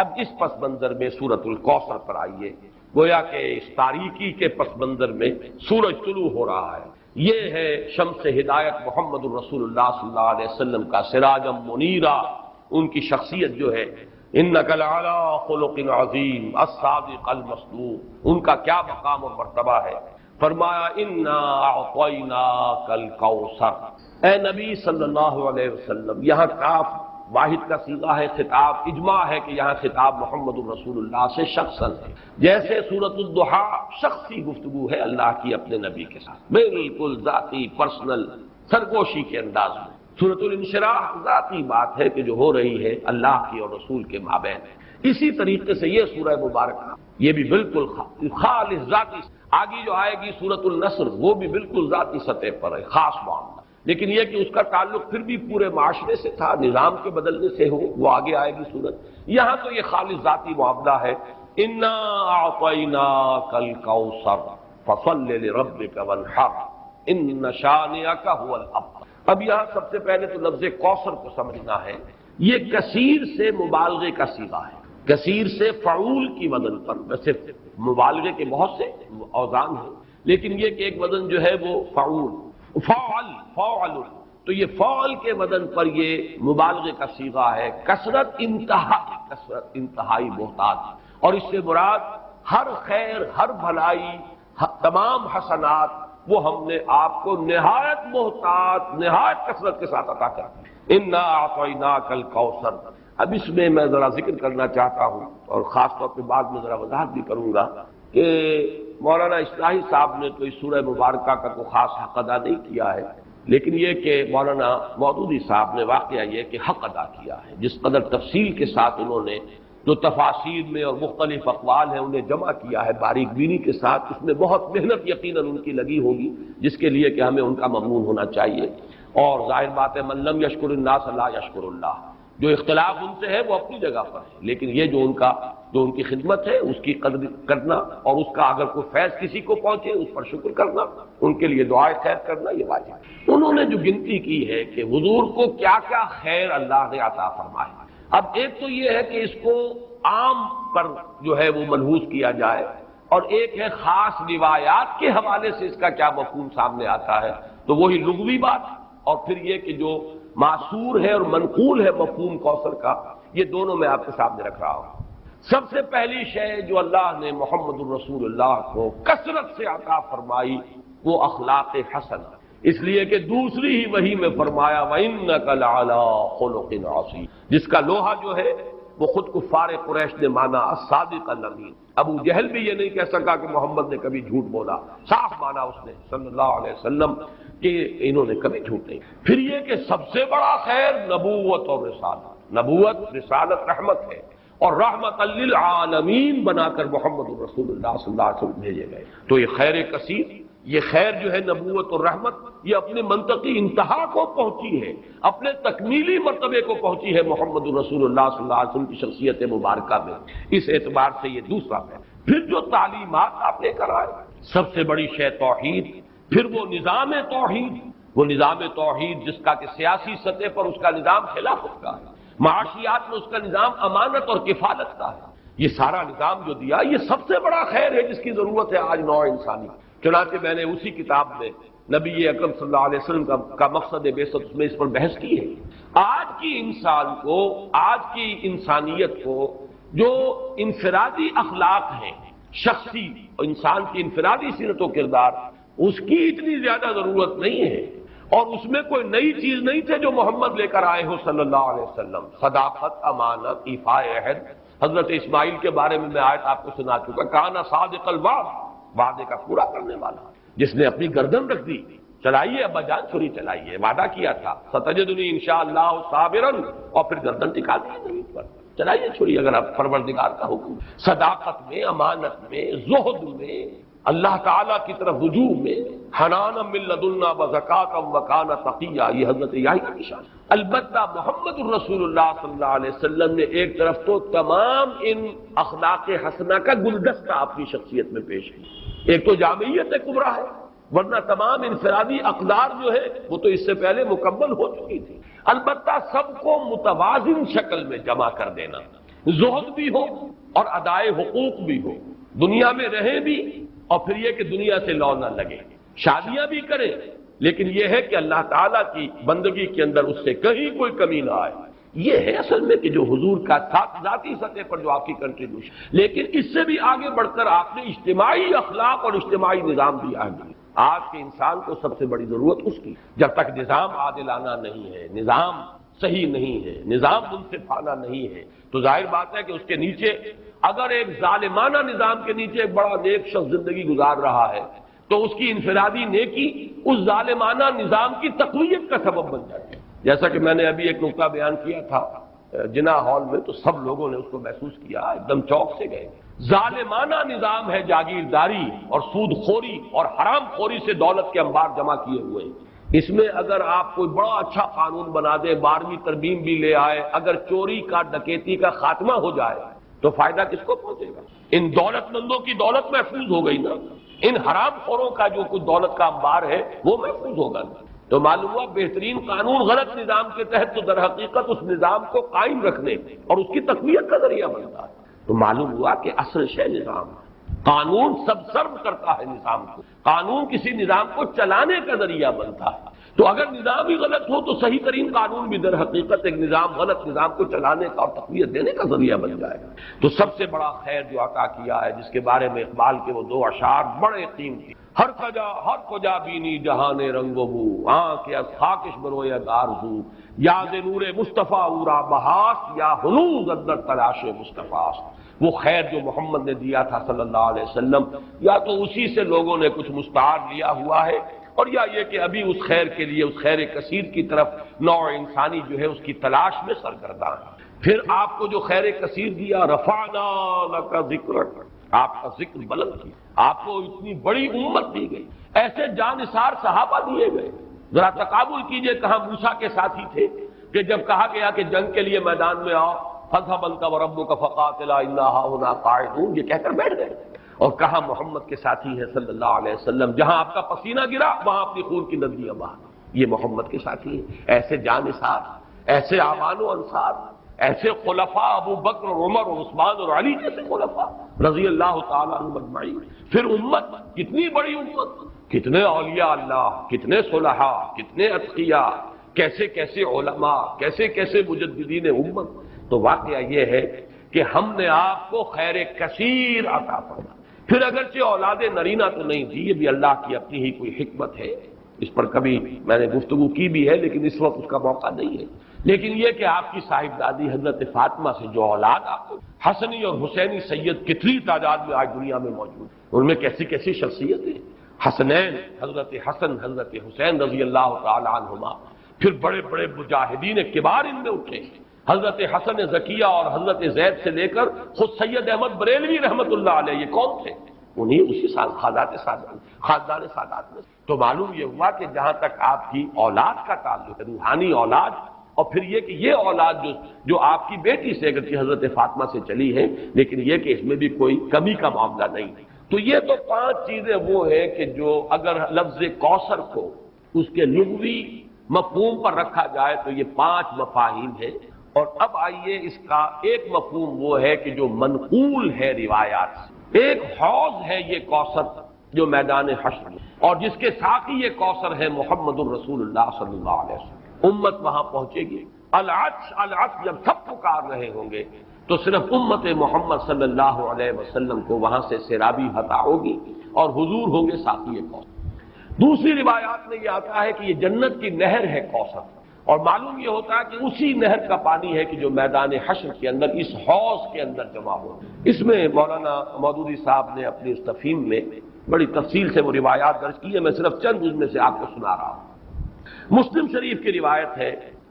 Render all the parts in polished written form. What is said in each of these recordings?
اب اس پس منظر میں سورۃ الکوثر پر آئیے، گویا کہ اس تاریکی کے پس منظر میں سورج طلوع ہو رہا ہے۔ یہ ہے شمس ہدایت محمد الرسول اللہ صلی اللہ علیہ وسلم کا سراجا منیرا، ان کی شخصیت جو ہے انک لعلی خلق عظیم الصادق المصدوق، ان کا کیا مقام اور مرتبہ ہے۔ فرمایا انا اعطیناک الکوثر، اے نبی صلی اللہ علیہ وسلم، یہاں کاف واحد کا صیغہ ہے، خطاب اجماع ہے کہ یہاں خطاب محمد الرسول اللہ سے شخصاً ہے، جیسے سورۃ الضحیٰ شخصی گفتگو ہے اللہ کی اپنے نبی کے ساتھ، بالکل ذاتی پرسنل سرگوشی کے انداز میں۔ سورۃ الانشراح ذاتی بات ہے کہ جو ہو رہی ہے اللہ کی اور رسول کے مابین ہے۔ اسی طریقے سے یہ سورہ مبارکہ یہ بھی بالکل خالص ذاتی، آگے جو آئے گی سورۃ النصر وہ بھی بالکل ذاتی سطح پر ہے، خاص معاملہ، لیکن یہ کہ اس کا تعلق پھر بھی پورے معاشرے سے تھا، نظام کے بدلنے سے ہو، وہ آگے آئے گی سورت۔ یہاں تو یہ خالص ذاتی معاملہ ہے، انا اعطیناک الکوثر فصل لربک وانحر ان شانئک هو الابتر۔ اب یہاں سب سے پہلے تو لفظ کوثر کو سمجھنا ہے، یہ کثیر سے مبالغے کا صیغہ ہے، کثیر سے فعول کی وزن پر، ویسے مبالغے کے بہت سے اوزان ہیں لیکن یہ کہ ایک وزن جو ہے وہ فعول فعل، تو یہ فعل کے وزن پر یہ مبالغے کا صیغہ ہے، کثرت انتہائی محتاج، اور اس سے مراد ہر خیر، ہر بھلائی، تمام حسنات وہ ہم نے آپ کو نہایت محتاط، نہایت کثرت کے ساتھ عطا کر دی۔ انا اعطیناک الکوثر۔ اب اس میں میں ذرا ذکر کرنا چاہتا ہوں اور خاص طور پہ بعد میں ذرا وضاحت بھی کروں گا کہ مولانا اصلاحی صاحب نے تو اس سورہ مبارکہ کا کوئی خاص حق ادا نہیں کیا ہے، لیکن یہ کہ مولانا مودودی صاحب نے واقعہ یہ کہ حق ادا کیا ہے، جس قدر تفصیل کے ساتھ انہوں نے جو تفاسیر میں اور مختلف اقوال ہیں انہیں جمع کیا ہے باریک بینی کے ساتھ، اس میں بہت محنت یقیناً ان کی لگی ہوگی، جس کے لیے کہ ہمیں ان کا ممنون ہونا چاہیے۔ اور ظاہر بات ہے من لم یشکر الناس لا یشکر اللہ، جو اختلاف ان سے ہے وہ اپنی جگہ پر ہے، لیکن یہ جو ان کی خدمت ہے اس کی قدر کرنا، اور اس کا اگر کوئی فیض کسی کو پہنچے اس پر شکر کرنا، ان کے لیے دعائے خیر کرنا، یہ واجب ہے۔ انہوں نے جو گنتی کی ہے کہ حضور کو کیا کیا خیر اللہ نے عطا فرمائے، اب ایک تو یہ ہے کہ اس کو عام پر جو ہے وہ ملحوظ کیا جائے، اور ایک ہے خاص روایات کے حوالے سے اس کا کیا مفہوم سامنے آتا ہے، تو وہی لغوی بات، اور پھر یہ کہ جو معصور ہے اور منقول ہے مفہوم کوثر کا، یہ دونوں میں آپ کے سامنے رکھ رہا ہوں۔ سب سے پہلی شے جو اللہ نے محمد الرسول اللہ کو کثرت سے عطا فرمائی وہ اخلاق حسن، اس لیے کہ دوسری ہی وحی میں فرمایا وَإِنَّكَ لَعَلَىٰ خُلُقٍ عَظِيمٍ، جس کا لوہا جو ہے وہ خود کفار قریش نے مانا الصادق الامین۔ ابو جہل بھی یہ نہیں کہہ سکا کہ محمد نے کبھی جھوٹ بولا، صاف مانا اس نے صلی اللہ علیہ وسلم کہ انہوں نے کبھی جھوٹ نہیں۔ پھر یہ کہ سب سے بڑا خیر نبوت اور رسالت، نبوت رسالت رحمت ہے، اور رحمت للعالمین بنا کر محمد رسول اللہ صلی اللہ علیہ وسلم بھیجے گئے، تو یہ خیر کثیر، یہ خیر جو ہے نبوت اور رحمت، یہ اپنے منطقی انتہا کو پہنچی ہے، اپنے تکمیلی مرتبے کو پہنچی ہے محمد رسول اللہ صلی اللہ علیہ وسلم کی شخصیت مبارکہ میں، اس اعتبار سے یہ دوسرا ہے۔ پھر جو تعلیمات آپ لے کر آئے، سب سے بڑی شے توحید، پھر وہ نظام توحید جس کا کہ سیاسی سطح پر اس کا نظام خلافت کا ہے، معاشیات میں اس کا نظام امانت اور کفالت کا ہے، یہ سارا نظام جو دیا یہ سب سے بڑا خیر ہے جس کی ضرورت ہے آج نوع انسانی۔ چنانچہ میں نے اسی کتاب میں نبی اکرم صلی اللہ علیہ وسلم کا مقصد بعثت اس میں اس پر بحث کی ہے۔ آج کی انسان کو، آج کی انسانیت کو جو انفرادی اخلاق ہیں، شخصی انسان کی انفرادی سیرت و کردار، اس کی اتنی زیادہ ضرورت نہیں ہے، اور اس میں کوئی نئی چیز نہیں تھے جو محمد لے کر آئے ہو صلی اللہ علیہ وسلم، صداقت، امانت، ایفاء عہد۔ حضرت اسماعیل کے بارے میں آیت آپ کو سنا چکا، کانا صادق الوعد، وعدے کا پورا کرنے والا، جس نے اپنی گردن رکھ دی، چلائیے ابا جان چھری چلائیے، وعدہ کیا تھا ستجدنی انشاءاللہ صابرا، اور پھر گردن ٹکا دی زمین پر، چلائیے چھری اگر آپ پروردگار کا حکم۔ صداقت میں، امانت میں، زہد میں، اللہ تعالیٰ کی طرف رجوع میں، حنانا من لدنا وزکاۃ وکان تقیا، یہ حضرت یحییٰ کی شان۔ البتہ محمد الرسول اللہ صلی اللہ علیہ وسلم نے ایک طرف تو تمام ان اخلاق حسنہ کا گلدستہ اپنی شخصیت میں پیش کی، ایک تو جامعیت کبریٰ ہے، ورنہ تمام انفرادی اقدار جو ہے وہ تو اس سے پہلے مکمل ہو چکی تھی، البتہ سب کو متوازن شکل میں جمع کر دینا، زہد بھی ہو اور ادائے حقوق بھی ہو، دنیا میں رہیں بھی اور پھر یہ کہ دنیا سے لو نہ لگے، شادیاں بھی کریں لیکن یہ ہے کہ اللہ تعالیٰ کی بندگی کے اندر اس سے کہیں کوئی کمی نہ آئے۔ یہ ہے اصل میں کہ جو حضور کا ذاتی سطح پر جو آپ کی کنٹریبیوشن، لیکن اس سے بھی آگے بڑھ کر آپ نے اجتماعی اخلاق اور اجتماعی نظام دیا ہے۔ آج کے انسان کو سب سے بڑی ضرورت اس کی، جب تک نظام عادلانہ نہیں ہے، نظام صحیح نہیں ہے، نظام منصفانہ نہیں ہے، تو ظاہر بات ہے کہ اس کے نیچے اگر ایک ظالمانہ نظام کے نیچے ایک بڑا نیک شخص زندگی گزار رہا ہے تو اس کی انفرادی نیکی اس ظالمانہ نظام کی تقویت کا سبب بن جاتی ہے۔ جیسا کہ میں نے ابھی ایک نقطہ بیان کیا تھا جناح ہال میں، تو سب لوگوں نے اس کو محسوس کیا، ایک دم چوک سے گئے۔ ظالمانہ نظام ہے، جاگیرداری اور سود خوری اور حرام خوری سے دولت کے انبار جمع کیے ہوئے ہیں۔ اس میں اگر آپ کوئی بڑا اچھا قانون بنا دے، 12ویں ترمیم بھی لے آئے، اگر چوری کا ڈکیتی کا خاتمہ ہو جائے تو فائدہ کس کو پہنچے گا؟ ان دولت مندوں کی دولت محفوظ ہو گئی نا، ان حرام خوروں کا جو کچھ دولت کا انبار ہے وہ محفوظ ہوگا نا۔ تو معلوم ہوا بہترین قانون غلط نظام کے تحت تو در حقیقت اس نظام کو قائم رکھنے اور اس کی تقویت کا ذریعہ بنتا ہے۔ تو معلوم ہوا کہ اصل شے نظام ہے، قانون سب سرو کرتا ہے نظام کو، قانون کسی نظام کو چلانے کا ذریعہ بنتا ہے۔ تو اگر نظام ہی غلط ہو تو صحیح ترین قانون بھی در حقیقت ایک نظام غلط نظام کو چلانے کا اور تقویت دینے کا ذریعہ بن جائے گا۔ تو سب سے بڑا خیر جو عطا کیا ہے، جس کے بارے میں اقبال کے وہ 2 اشعار بڑے قیمتی، ہر کجا بینی جہان رنگ و بو، آنکھ از خاکش برویا دارزو، یاد نور مصطفیٰ اورا بہاس، یا ہنوز اندر تلاش مصطفیٰ۔ وہ خیر جو محمد نے دیا تھا صلی اللہ علیہ وسلم، یا تو اسی سے لوگوں نے کچھ مستعار لیا ہوا ہے، اور یا یہ کہ ابھی اس خیر کے لیے، اس خیر کثیر کی طرف نوع انسانی جو ہے اس کی تلاش میں سرگرداں ہے۔ پھر آپ کو جو خیر کثیر دیا، رفعنا لک ذکرک، آپ کا ذکر بلند کیا، آپ کو اتنی بڑی امت دی گئی، ایسے جانثار صحابہ دیے گئے۔ ذرا تقابل کیجئے، کہاں موسیٰ کے ساتھی تھے کہ جب کہا گیا کہ جنگ کے لیے میدان میں آؤ، فاذهب انت وربك فقاتلا انا هاهنا قاعدون، یہ کہہ کر بیٹھ گئے۔ اور کہاں محمد کے ساتھی ہیں صلی اللہ علیہ وسلم، جہاں آپ کا پسینہ گرا وہاں اپنی خون کی ندیاں بہا، یہ محمد کے ساتھی ہیں۔ ایسے جانثار، ایسے اعوان و انصار، ایسے خلفاء ابو بکر اور عمر اور عثمان اور علی جیسے خلفاء رضی اللہ تعالیٰ عنہم اجمعین۔ پھر امت، کتنی بڑی امت، کتنے اولیاء اللہ، کتنے صلحاء، کتنے اتقیاء، کیسے کیسے علماء، کیسے کیسے مجددین امت۔ تو واقعہ یہ ہے کہ ہم نے آپ کو خیر کثیر عطا فرمایا۔ پھر اگرچہ اولاد نرینہ تو نہیں تھی، یہ بھی اللہ کی اپنی ہی کوئی حکمت ہے، اس پر کبھی میں نے گفتگو کی بھی ہے لیکن اس وقت اس کا موقع نہیں ہے۔ لیکن یہ کہ آپ کی صاحبزادی حضرت فاطمہ سے جو اولاد آپ کو، حسنی اور حسینی سید کتنی تعداد میں آج دنیا میں موجود ہیں، ان میں کیسی کیسی شخصیتیں، حسنین حضرت حسن حضرت حسین رضی اللہ تعالی عنہما، پھر بڑے بڑے مجاہدین کبار ان میں اٹھے، حضرت حسن زکیہ اور حضرت زید سے لے کر خود سید احمد بریلوی رحمت اللہ علیہ، یہ کون تھے؟ انہیں اسی خاندان سادات میں۔ تو معلوم یہ ہوا کہ جہاں تک آپ کی اولاد کا تعلق ہے، روحانی اولاد، اور پھر یہ کہ یہ اولاد جو آپ کی بیٹی سے اگرچہ حضرت فاطمہ سے چلی ہے، لیکن یہ کہ اس میں بھی کوئی کمی کا معاملہ نہیں۔ تو یہ تو 5 چیزیں وہ ہیں کہ جو اگر لفظ کوثر کو اس کے لغوی مفہوم پر رکھا جائے تو یہ 5 مفاہیم ہیں۔ اور اب آئیے اس کا ایک مفہوم وہ ہے کہ جو منقول ہے روایات سے، ایک حوض ہے یہ کوثر جو میدان حشر میں، اور جس کے ساقی یہ کوثر ہے محمد الرسول اللہ صلی اللہ علیہ وسلم۔ امت وہاں پہنچے گی، العطش العطش جب سب پکار رہے ہوں گے تو صرف امت محمد صلی اللہ علیہ وسلم کو وہاں سے سیرابی عطا ہوگی اور حضور ہوں گے ساقی کوثر۔ دوسری روایات میں یہ آتا ہے کہ یہ جنت کی نہر ہے کوثر، اور معلوم یہ ہوتا ہے کہ اسی نہر کا پانی ہے کہ جو میدان حشر کے اندر اس حوض کے اندر جمع ہو۔ اس میں مولانا مودودی صاحب نے اپنی اس تفہیم میں بڑی تفصیل سے وہ روایات درج کی ہے، میں صرف چند ان میں سے آپ کو سنا رہا ہوں۔ مسلم شریف کی روایت ہے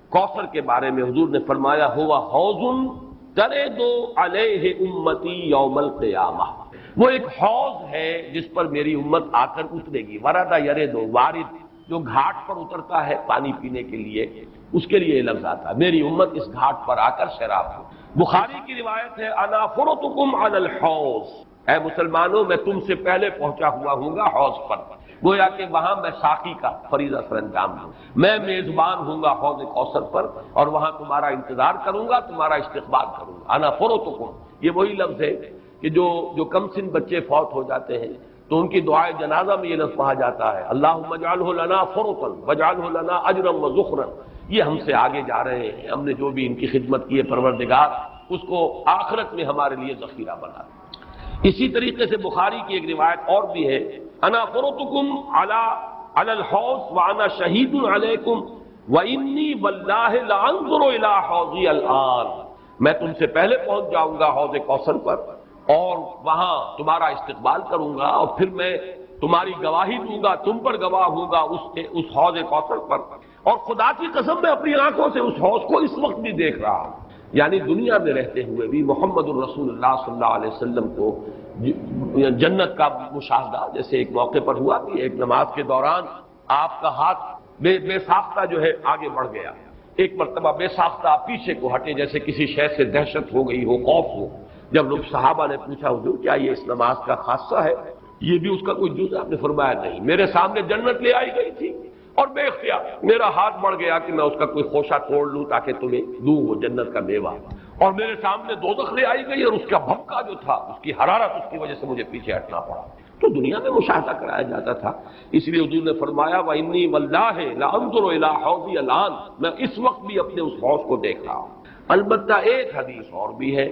کوثر کے بارے میں، حضور نے فرمایا ہوا حوض ترد علیہ امتی یوم القیامہ، وہ ایک حوض ہے جس پر میری امت آ کر اترے گی۔ ورد یرد، وارد جو گھاٹ پر اترتا ہے پانی پینے کے لیے، اس کے لیے یہ لفظ آتا ہے، میری امت اس گھاٹ پر آ کر سیراب ہو۔ بخاری کی روایت ہے انا فرطکم علی الحوض، اے مسلمانوں میں تم سے پہلے پہنچا ہوا ہوں گا حوض پر، گویا کہ وہاں میں ساقی کا فریضہ سر انجام دوں، میں میزبان ہوں گا حوض کوثر پر، اور وہاں تمہارا انتظار کروں گا، تمہارا استقبال کروں گا۔ انا فرطکم، یہ وہی لفظ ہے کہ جو کم سن بچے فوت ہو جاتے ہیں تو ان کی دعائے جنازہ میں یہ لفظ پڑھا جاتا ہے، اللہم اجعلہ لنا فرطا واجعلہ لنا اجرا وذخرا۔ یہ ہم سے آگے جا رہے ہیں، ہم نے جو بھی ان کی خدمت کی ہے پروردگار اس کو آخرت میں ہمارے لیے ذخیرہ بنا دے۔ اسی طریقے سے بخاری کی ایک روایت اور بھی ہے، انا فرطکم علی الحوض وانا شہید علیکم وانی واللہ لانظر الی حوضی الان، میں تم سے پہلے پہنچ جاؤں گا حوض کوثر پر اور وہاں تمہارا استقبال کروں گا، اور پھر میں تمہاری گواہی دوں گا، تم پر گواہ ہوں گا اس حوض کوثر پر، اور خدا کی قسم میں اپنی آنکھوں سے اس حوض کو اس وقت بھی دیکھ رہا ہوں۔ یعنی دنیا میں رہتے ہوئے بھی محمد الرسول اللہ صلی اللہ علیہ وسلم کو جنت کا مشاہدہ جیسے ایک موقع پر ہوا کہ ایک نماز کے دوران آپ کا ہاتھ بے ساختہ جو ہے آگے بڑھ گیا، ایک مرتبہ بے ساختہ پیچھے کو ہٹے جیسے کسی شے سے دہشت ہو گئی ہو، خوف ہو۔ جب لوگ صحابہ نے پوچھا حضور کیا یہ اس نماز کا خاصہ ہے، یہ بھی اس کا کوئی جز ہے؟ آپ نے فرمایا نہیں، میرے سامنے جنت لے آئی گئی تھی اور بے اختیار میرا ہاتھ بڑھ گیا کہ میں اس کا کوئی خوشہ توڑ لوں تاکہ تمہیں دوں وہ جنت کا میوہ، اور میرے سامنے دوزخ لے آئی گئی اور اس کا بھبکا جو تھا، اس کی حرارت، اس کی وجہ سے مجھے پیچھے ہٹنا پڑا۔ تو دنیا میں مشاہدہ کرایا جاتا تھا، اس لیے حضور نے فرمایا وَإِنِّي وَاللَّهِ لَأَنظُرُ إِلَىٰ حَوْضِي الْآنَ، میں اس وقت بھی اپنے اس حوض کو دیکھ رہا ہوں۔ البتہ ایک حدیث اور بھی ہے،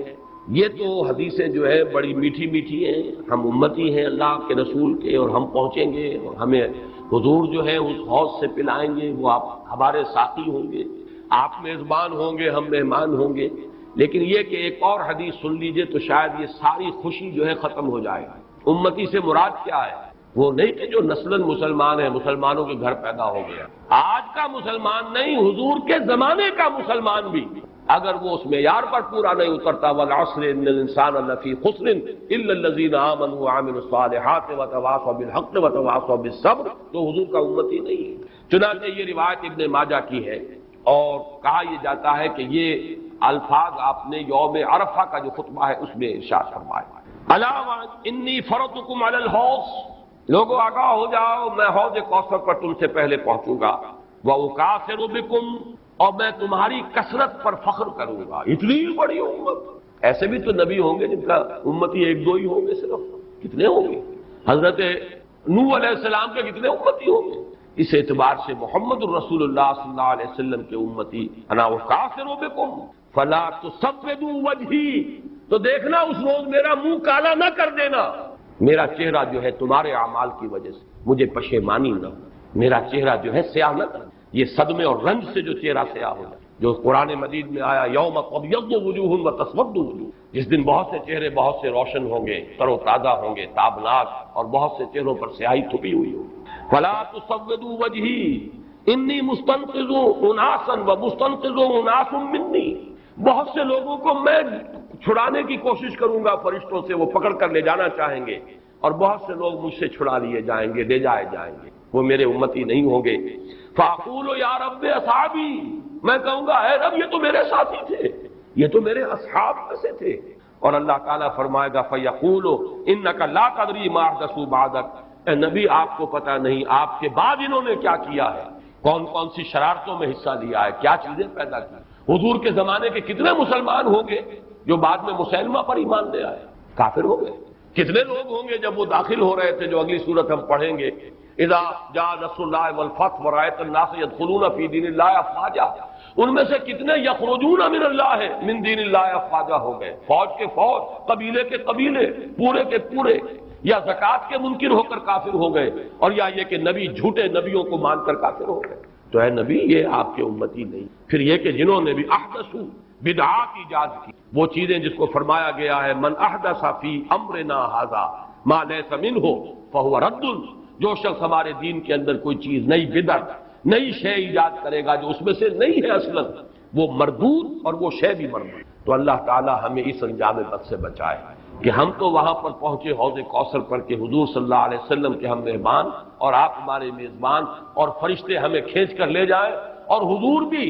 یہ تو حدیثیں جو ہے بڑی میٹھی میٹھی ہیں، ہم امتی ہیں اللہ کے رسول کے اور ہم پہنچیں گے اور ہمیں حضور جو ہے اس حوض سے پلائیں گے، وہ آپ ہمارے ساقی ہوں گے، آپ میزبان ہوں گے، ہم مہمان ہوں گے۔ لیکن یہ کہ ایک اور حدیث سن لیجئے تو شاید یہ ساری خوشی جو ہے ختم ہو جائے گا۔ امتی سے مراد کیا ہے؟ وہ نہیں کہ جو نسلاً مسلمان ہیں، مسلمانوں کے گھر پیدا ہو گیا، آج کا مسلمان نہیں، حضور کے زمانے کا مسلمان بھی اگر وہ اس معیار پر پورا نہیں اترتا، والعصر ان الانسان لفی خسر الا الذین آمنوا وعملوا الصالحات وتواصوا بالحق وتواصوا بالصبر، تو حضور کا امتی نہیں ہے۔ چنانچہ یہ روایت ابن ماجہ کی ہے، اور کہا یہ جاتا ہے کہ یہ الفاظ آپ نے یوم عرفہ کا جو خطبہ ہے اس میں ارشاد فرمایا، الا انی فرطکم علی الحوض، لوگوں آگاہ ہو جاؤ میں حوض کوثر پر تم سے پہلے پہنچوں گا، واکاثر بکم، اور میں تمہاری کثرت پر فخر کروں گا۔ اتنی بڑی امت، ایسے بھی تو نبی ہوں گے جن کا امتی ایک دو ہی ہوں گے، صرف کتنے ہوں گے؟ حضرت نوح علیہ السلام کے کتنے امتی ہوں گے؟ اس اعتبار سے محمد الرسول اللہ صلی اللہ علیہ وسلم کے امتی انا وکاثر بکم فلا تسودوا وجہی، تو دیکھنا اس روز میرا منہ کالا نہ کر دینا، میرا چہرہ جو ہے تمہارے اعمال کی وجہ سے مجھے پشیمانی نہ ہو، میرا چہرہ جو ہے سیاہ نہ کر، یہ صدمے اور رنج سے جو چہرہ سیاہ ہو جائے، جو قرآن مجید میں آیا یوم تبیض وجوہ وتسود وجوہ، جس دن بہت سے چہرے بہت سے روشن ہوں گے، تر و تازہ ہوں گے، تابناک، اور بہت سے چہروں پر سیاہی تھپی ہوئی ہوگی۔ فلا تسودوا وجہی انی مستنقذ اناسا ومستنقذ اناس منی، بہت سے لوگوں کو میں چھڑانے کی کوشش کروں گا فرشتوں سے، وہ پکڑ کر لے جانا چاہیں گے، اور بہت سے لوگ مجھ سے چھڑا لیے جائیں گے، لے جائے جائیں گے، وہ میرے امتی نہیں ہوں گے۔ فاقول یا رب اصحابی، میں کہوں گا اے رب یہ تو میرے ساتھی تھے، یہ تو میرے اصحاب میں سے تھے، اور اللہ تعالیٰ فرمائے گا فیقول انک لا تدری ما احدثوا بعدک، اے نبی آپ کو پتہ نہیں آپ کے بعد انہوں نے کیا کیا ہے، کون کون سی شرارتوں میں حصہ لیا ہے، کیا چیزیں پیدا کی۔ حضور کے زمانے کے کتنے مسلمان ہوں گے جو بعد میں مسلمہ پر ایمان لے آئے، کافر ہو گئے؟ کتنے لوگ ہوں گے جب وہ داخل ہو رہے تھے، جو اگلی صورت ہم پڑھیں گے، اذا جاء نصر اللہ والفتح ورأیت الناس يدخلون فی دین اللہ افواجا، ان میں سے کتنے یخرجون من اللہ من دین اللہ افواجا ہو گئے، فوج کے فوج، قبیلے کے قبیلے، پورے کے پورے، یا زکوٰۃ کے منکر ہو کر کافر ہو گئے، اور یا یہ کہ نبی جھوٹے نبیوں کو مان کر کافر ہو گئے۔ تو اے نبی یہ آپ کے امتی نہیں۔ پھر یہ کہ جنہوں نے بھی احدثوا، بدعات ایجاد کی، وہ چیزیں جس کو فرمایا گیا ہے من احدث فی امرنا ھذا ما لیس منہ فہو رد، جو شخص ہمارے دین کے اندر کوئی چیز نئی بدعت، نئی شے ایجاد کرے گا جو اس میں سے نہیں ہے اصلاً، وہ مردود، اور وہ شے بھی مردود۔ تو اللہ تعالی ہمیں اس انجام بد سے بچائے کہ ہم تو وہاں پر پہنچے حوض کوثر پر کہ حضور صلی اللہ علیہ وسلم کے ہم مہمان اور آپ ہمارے میزبان، اور فرشتے ہمیں کھینچ کر لے جائیں، اور حضور بھی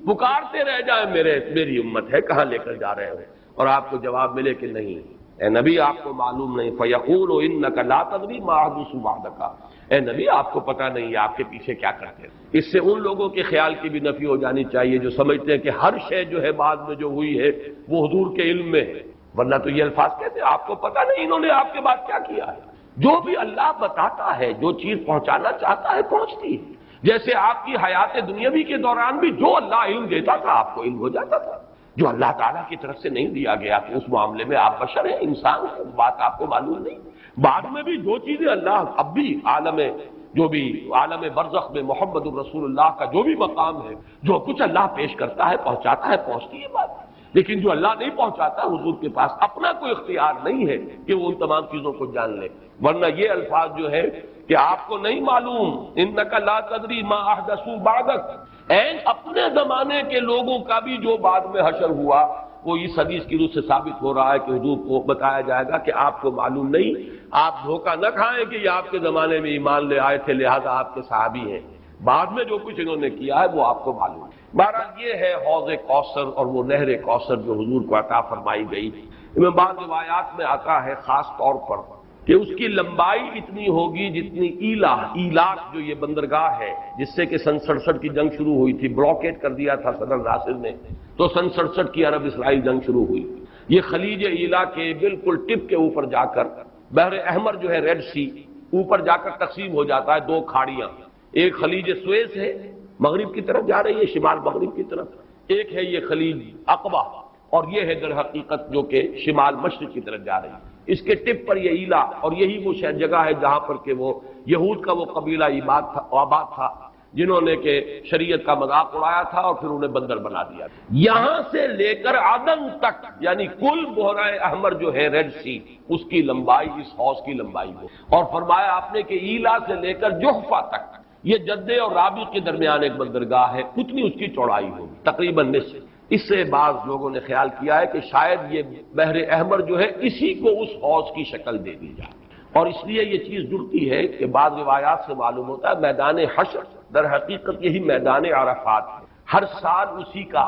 پکارتے رہ جائیں میری امت ہے، کہاں لے کر جا رہے ہو، اور آپ کو جواب ملے کہ نہیں اے نبی آپ کو معلوم نہیں، فیقول انک لا تدری ما احدث بعدک، اے نبی آپ کو پتہ نہیں آپ کے پیچھے کیا کرتے ہیں۔ اس سے ان لوگوں کے خیال کی بھی نفی ہو جانی چاہیے جو سمجھتے ہیں کہ ہر شے جو ہے بعد میں جو ہوئی ہے وہ حضور کے علم میں ہے، ورنہ تو یہ الفاظ کہتے ہیں آپ کو پتہ نہیں انہوں نے آپ کے بعد کیا کیا ہے۔ جو بھی اللہ بتاتا ہے، جو چیز پہنچانا چاہتا ہے پہنچتی ہے۔ جیسے آپ کی حیات دنیاوی کے دوران بھی جو اللہ علم دیتا تھا آپ کو علم ہو جاتا تھا، جو اللہ تعالیٰ کی طرف سے نہیں دیا گیا تو اس معاملے میں آپ بشر ہیں، انسان ہیں، بات آپ کو معلوم نہیں۔ بعد میں بھی جو چیزیں اللہ اب بھی عالم برزخ میں محمد الرسول اللہ کا جو بھی مقام ہے، جو کچھ اللہ پیش کرتا ہے پہنچاتا ہے، پہنچتی ہے بات۔ لیکن جو اللہ نہیں پہنچاتا حضور کے پاس اپنا کوئی اختیار نہیں ہے کہ وہ ان تمام چیزوں کو جان لے، ورنہ یہ الفاظ جو ہے کہ آپ کو نہیں معلوم، انک لا تدری ما احدثوا بعدک، اپنے زمانے کے لوگوں کا بھی جو بعد میں حشر ہوا وہ اس حدیث کی روح سے ثابت ہو رہا ہے کہ حضور کو بتایا جائے گا کہ آپ کو معلوم نہیں، آپ دھوکہ نہ کھائیں کہ یہ آپ کے زمانے میں ایمان لے آئے تھے لہذا آپ کے صحابی ہیں، بعد میں جو کچھ انہوں نے کیا ہے وہ آپ کو معلوم ہے۔ بہرحال یہ ہے حوض کوثر اور وہ نہر کوثر جو حضور کو عطا فرمائی گئی۔ میں بعض روایات میں آتا ہے خاص طور پر کہ اس کی لمبائی اتنی ہوگی جتنی ایلاک جو یہ بندرگاہ ہے جس سے کہ سن 67 کی جنگ شروع ہوئی تھی، بلاکیٹ کر دیا تھا صدر ناصر نے، تو سن 67 کی عرب اسرائیل جنگ شروع ہوئی۔ یہ خلیج ایلا کے بالکل ٹپ کے اوپر جا کر بحر احمر جو ہے ریڈ سی اوپر جا کر تقسیم ہو جاتا ہے دو کھاڑیاں، ایک خلیج سویس ہے مغرب کی طرف جا رہی ہے، شمال مغرب کی طرف، ایک ہے یہ خلیج عقبہ اور یہ ہے در حقیقت جو کہ شمال مشرق کی طرف جا رہی ہے۔ اس کے ٹپ پر یہ ایلا، اور یہی وہ جگہ ہے جہاں پر کہ وہ یہود کا وہ قبیلہ آباد تھا جنہوں نے کہ شریعت کا مذاق اڑایا تھا اور پھر انہیں بندر بنا دیا تھا۔ یہاں سے لے کر عدن تک یعنی کل بحیرہ احمر جو ہے ریڈ سی اس کی لمبائی اس حوض کی لمبائی ہو، اور فرمایا آپ نے کہ ایلا سے لے کر جحفہ تک یہ جدے اور رابی کے درمیان ایک بندرگاہ ہے، اتنی اس کی چوڑائی ہوگی تقریباً نصف۔ اس سے بعض لوگوں نے خیال کیا ہے کہ شاید یہ بحر احمر جو ہے اسی کو اس حوض کی شکل دے دی جائے، اور اس لیے یہ چیز جڑتی ہے کہ بعض روایات سے معلوم ہوتا ہے میدان حشر در حقیقت یہی میدان عرفات ہے، ہر سال اسی کا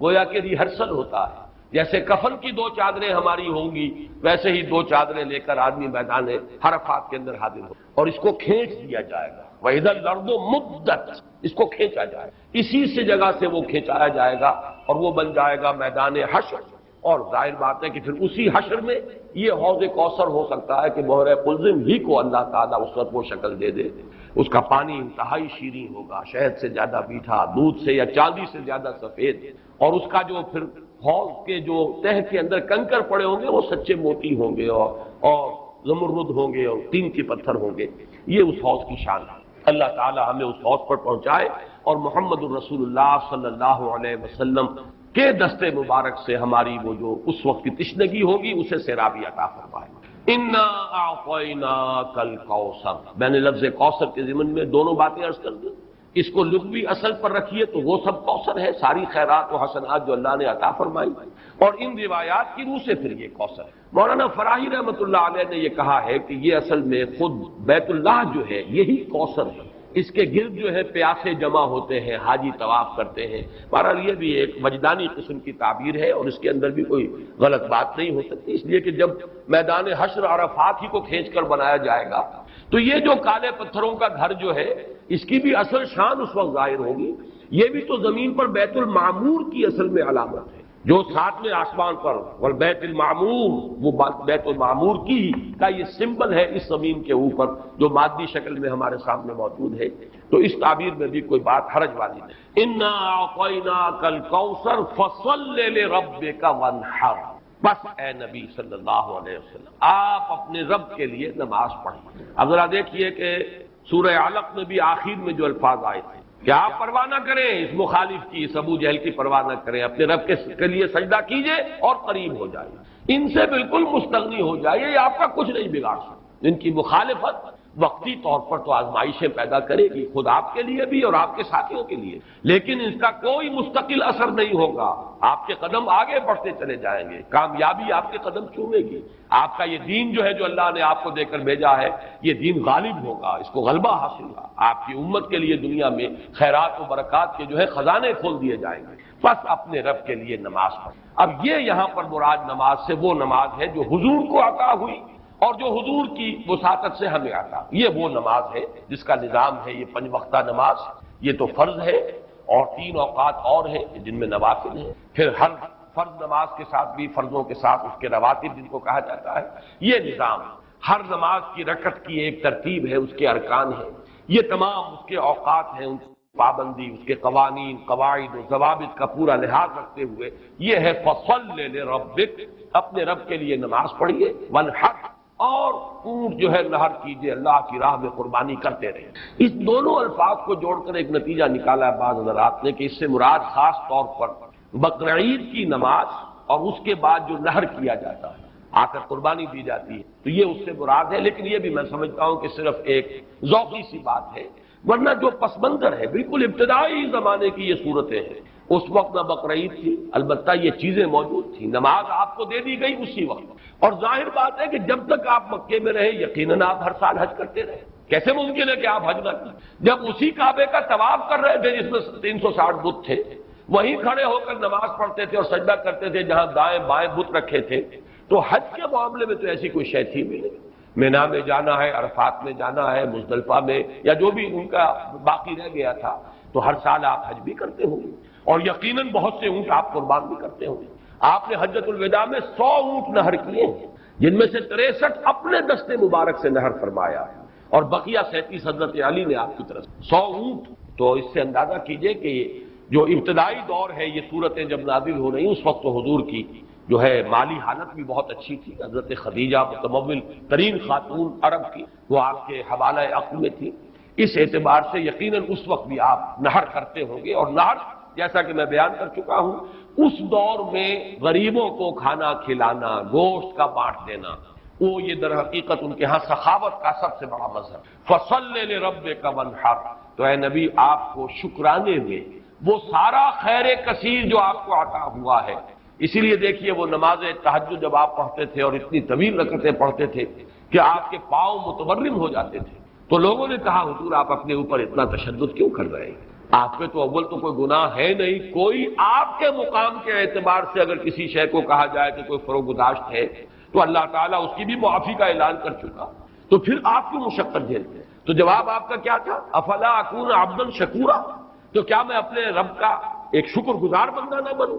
گویا کہ ریہرسل ہوتا ہے، جیسے کفن کی دو چادریں ہماری ہوں گی ویسے ہی دو چادریں لے کر آدمی میدان عرفات کے اندر حاضر ہو اور اس کو کھینچ دیا جائے گا، وَإِذَا الْأَرْضُ مُدَّتْ، اس کو کھینچا جائے گا، اسی سے جگہ سے وہ کھینچایا جائے گا اور وہ بن جائے گا میدان حشر۔ اور ظاہر بات ہے کہ پھر اسی حشر میں یہ حوض کوثر ہو سکتا ہے کہ بحر قلزم ہی کو اللہ تعالیٰ اس وقت وہ شکل دے دے، اس کا پانی انتہائی شیریں ہوگا، شہد سے زیادہ میٹھا، دودھ سے یا چاندی سے زیادہ سفید، اور اس کا جو پھر حوض کے جو تہ کے اندر کنکر پڑے ہوں گے وہ سچے موتی ہوں گے اور زمرد ہوں گے اور قیمتی پتھر ہوں گے۔ یہ اس حوض کی شان ہے۔ اللہ تعالی ہمیں اس حوض پر پہنچائے اور محمد الرسول اللہ صلی اللہ علیہ وسلم کے دستے مبارک سے ہماری وہ جو اس وقت کی تشنگی ہوگی اسے سیرابی عطا فرمائے۔ انا اعطیناک الکوثر، میں نے لفظ کوثر کے ضمن میں دونوں باتیں عرض کر دیں، اس کو لغوی اصل پر رکھیے تو وہ سب کوثر ہے، ساری خیرات و حسنات جو اللہ نے عطا فرمائی، اور ان روایات کی روح سے پھر یہ کوثر ہے۔ مولانا فراہی رحمۃ اللہ علیہ نے یہ کہا ہے کہ یہ اصل میں خود بیت اللہ جو ہے یہی کوثر ہے، اس کے گرد جو ہے پیاسے جمع ہوتے ہیں، حاجی طواف کرتے ہیں۔ بہرحال یہ بھی ایک وجدانی قسم کی تعبیر ہے اور اس کے اندر بھی کوئی غلط بات نہیں ہو سکتی، اس لیے کہ جب میدان حشر عرفات ہی کو کھینچ کر بنایا جائے گا تو یہ جو کالے پتھروں کا گھر جو ہے اس کی بھی اصل شان اس وقت ظاہر ہوگی۔ یہ بھی تو زمین پر بیت المعمور کی اصل میں علامت ہے، جو ساتویں آسمان پر والبیت المعمور، وہ بیت المعمور کی کا یہ سمبل ہے اس زمین کے اوپر جو مادی شکل میں ہمارے سامنے موجود ہے، تو اس تعبیر میں بھی کوئی بات حرج والی نہیں۔ انا اعطیناک الکوثر فصل لربک وانحر، بس اے نبی صلی اللہ علیہ وسلم آپ اپنے رب کے لیے نماز پڑھیں۔ اب ذرا دیکھیے کہ سورہ علق میں بھی آخر میں جو الفاظ آئے تھے کہ آپ پرواہ نہ کریں اس مخالف کی، اس ابو جہل کی پرواہ نہ کریں، اپنے رب کے لیے سجدہ کیجئے اور قریب ہو جائیے، ان سے بالکل مستغنی ہو جائیے، یہ آپ کا کچھ نہیں بگاڑ سکتے۔ ان کی مخالفت وقتی طور پر تو آزمائشیں پیدا کرے گی، خود آپ کے لیے بھی اور آپ کے ساتھیوں کے لیے، لیکن اس کا کوئی مستقل اثر نہیں ہوگا، آپ کے قدم آگے بڑھتے چلے جائیں گے، کامیابی آپ کے قدم چومے گی، آپ کا یہ دین جو ہے جو اللہ نے آپ کو دے کر بھیجا ہے یہ دین غالب ہوگا، اس کو غلبہ حاصل ہوگا، آپ کی امت کے لیے دنیا میں خیرات و برکات کے جو ہے خزانے کھول دیے جائیں گے۔ بس اپنے رب کے لیے نماز پڑھ۔ اب یہ یہاں پر مراد نماز سے وہ نماز ہے جو حضور کو عطا ہوئی اور جو حضور کی وساطت سے ہمیں عطا، یہ وہ نماز ہے جس کا نظام ہے یہ 5 وقتہ نماز، یہ تو فرض ہے، اور 3 اوقات اور ہیں جن میں نوافل ہیں، پھر ہر فرض نماز کے ساتھ بھی فرضوں کے ساتھ اس کے رواتب جن کو کہا جاتا ہے، یہ نظام، ہر نماز کی رکعت کی ایک ترتیب ہے، اس کے ارکان ہیں، یہ تمام اس کے اوقات ہیں، ان پابندی، اس کے قوانین، قواعد و ضوابط کا پورا لحاظ رکھتے ہوئے یہ ہے فَصَلِّ لِرَبِّكَ، اپنے رب کے لیے نماز پڑھیے، وَانْحَرْ، اور اونٹ جو ہے نہر کیجیے، اللہ کی راہ میں قربانی کرتے رہے۔ اس دونوں الفاظ کو جوڑ کر ایک نتیجہ نکالا ہے بعض حضرات نے کہ اس سے مراد خاص طور پر بقرعید کی نماز اور اس کے بعد جو نہر کیا جاتا ہے، آ کر قربانی دی جاتی ہے، تو یہ اس سے مراد ہے، لیکن یہ بھی میں سمجھتا ہوں کہ صرف ایک ذوقی سی بات ہے، ورنہ جو پس منظر ہے بالکل ابتدائی زمانے کی یہ صورتیں ہیں، اس وقت نہ بقرعید تھی، البتہ یہ چیزیں موجود تھیں، نماز آپ کو دے دی گئی اسی وقت، اور ظاہر بات ہے کہ جب تک آپ مکے میں رہے یقیناً آپ ہر سال حج کرتے رہے، کیسے ممکن ہے کہ آپ حج نہ کریں؟ جب اسی کعبے کا طواف کر رہے تھے جس میں 360 بت تھے، وہیں کھڑے ہو کر نماز پڑھتے تھے اور سجدہ کرتے تھے جہاں دائیں بائیں بت رکھے تھے، تو حج کے معاملے میں تو ایسی کوئی شے تھی بھی نہیں۔ مینا میں جانا ہے، عرفات میں جانا ہے، مزدلفہ میں، یا جو بھی ان کا باقی رہ گیا تھا، تو ہر سال آپ حج بھی کرتے ہوں گے، اور یقیناً بہت سے اونٹ آپ قربان بھی کرتے ہوں گے۔ آپ نے حجۃ الوداع میں 100 اونٹ نہر کیے ہیں، جن میں سے 63 اپنے دستے مبارک سے نہر فرمایا ہے، اور بقیہ 37 حضرت علی نے آپ کی طرف 100 اونٹ۔ تو اس سے اندازہ کیجئے کہ جو ابتدائی دور ہے، یہ صورتیں جب نازل ہو رہی اس وقت تو حضور کی جو ہے مالی حالت بھی بہت اچھی تھی، حضرت خدیجہ متمول ترین خاتون عرب کی، وہ آپ کے حوالہ عقل میں تھی، اس اعتبار سے یقیناً اس وقت بھی آپ نہر کرتے ہوں گے، اور نہر جیسا کہ میں بیان کر چکا ہوں اس دور میں غریبوں کو کھانا کھلانا، گوشت کا بانٹ دینا، وہ یہ در حقیقت ان کے ہاں سخاوت کا سب سے بڑا مظہر۔ فَصَلِّ لِرَبِّكَ وَانْحَرْ، تو اے نبی آپ کو شکرانے میں وہ سارا خیر کثیر جو آپ کو عطا ہوا ہے، اسی لیے دیکھیے وہ نماز تہجد جب آپ پڑھتے تھے اور اتنی طویل رکعتیں پڑھتے تھے کہ آپ کے پاؤں متورم ہو جاتے تھے، تو لوگوں نے کہا حضور آپ اپنے اوپر اتنا تشدد کیوں کر رہے ہیں؟ آپ پہ تو اول تو کوئی گناہ ہے نہیں، کوئی آپ کے مقام کے اعتبار سے اگر کسی شے کو کہا جائے کہ کوئی فروگزاشت ہے تو اللہ تعالیٰ اس کی بھی معافی کا اعلان کر چکا، تو پھر آپ کیوں مشقت جھیلتے ہیں؟ تو جواب آپ کا کیا تھا؟ افلا اکون عبدا شکورا، تو کیا میں اپنے رب کا ایک شکر گزار بندہ نہ بنوں؟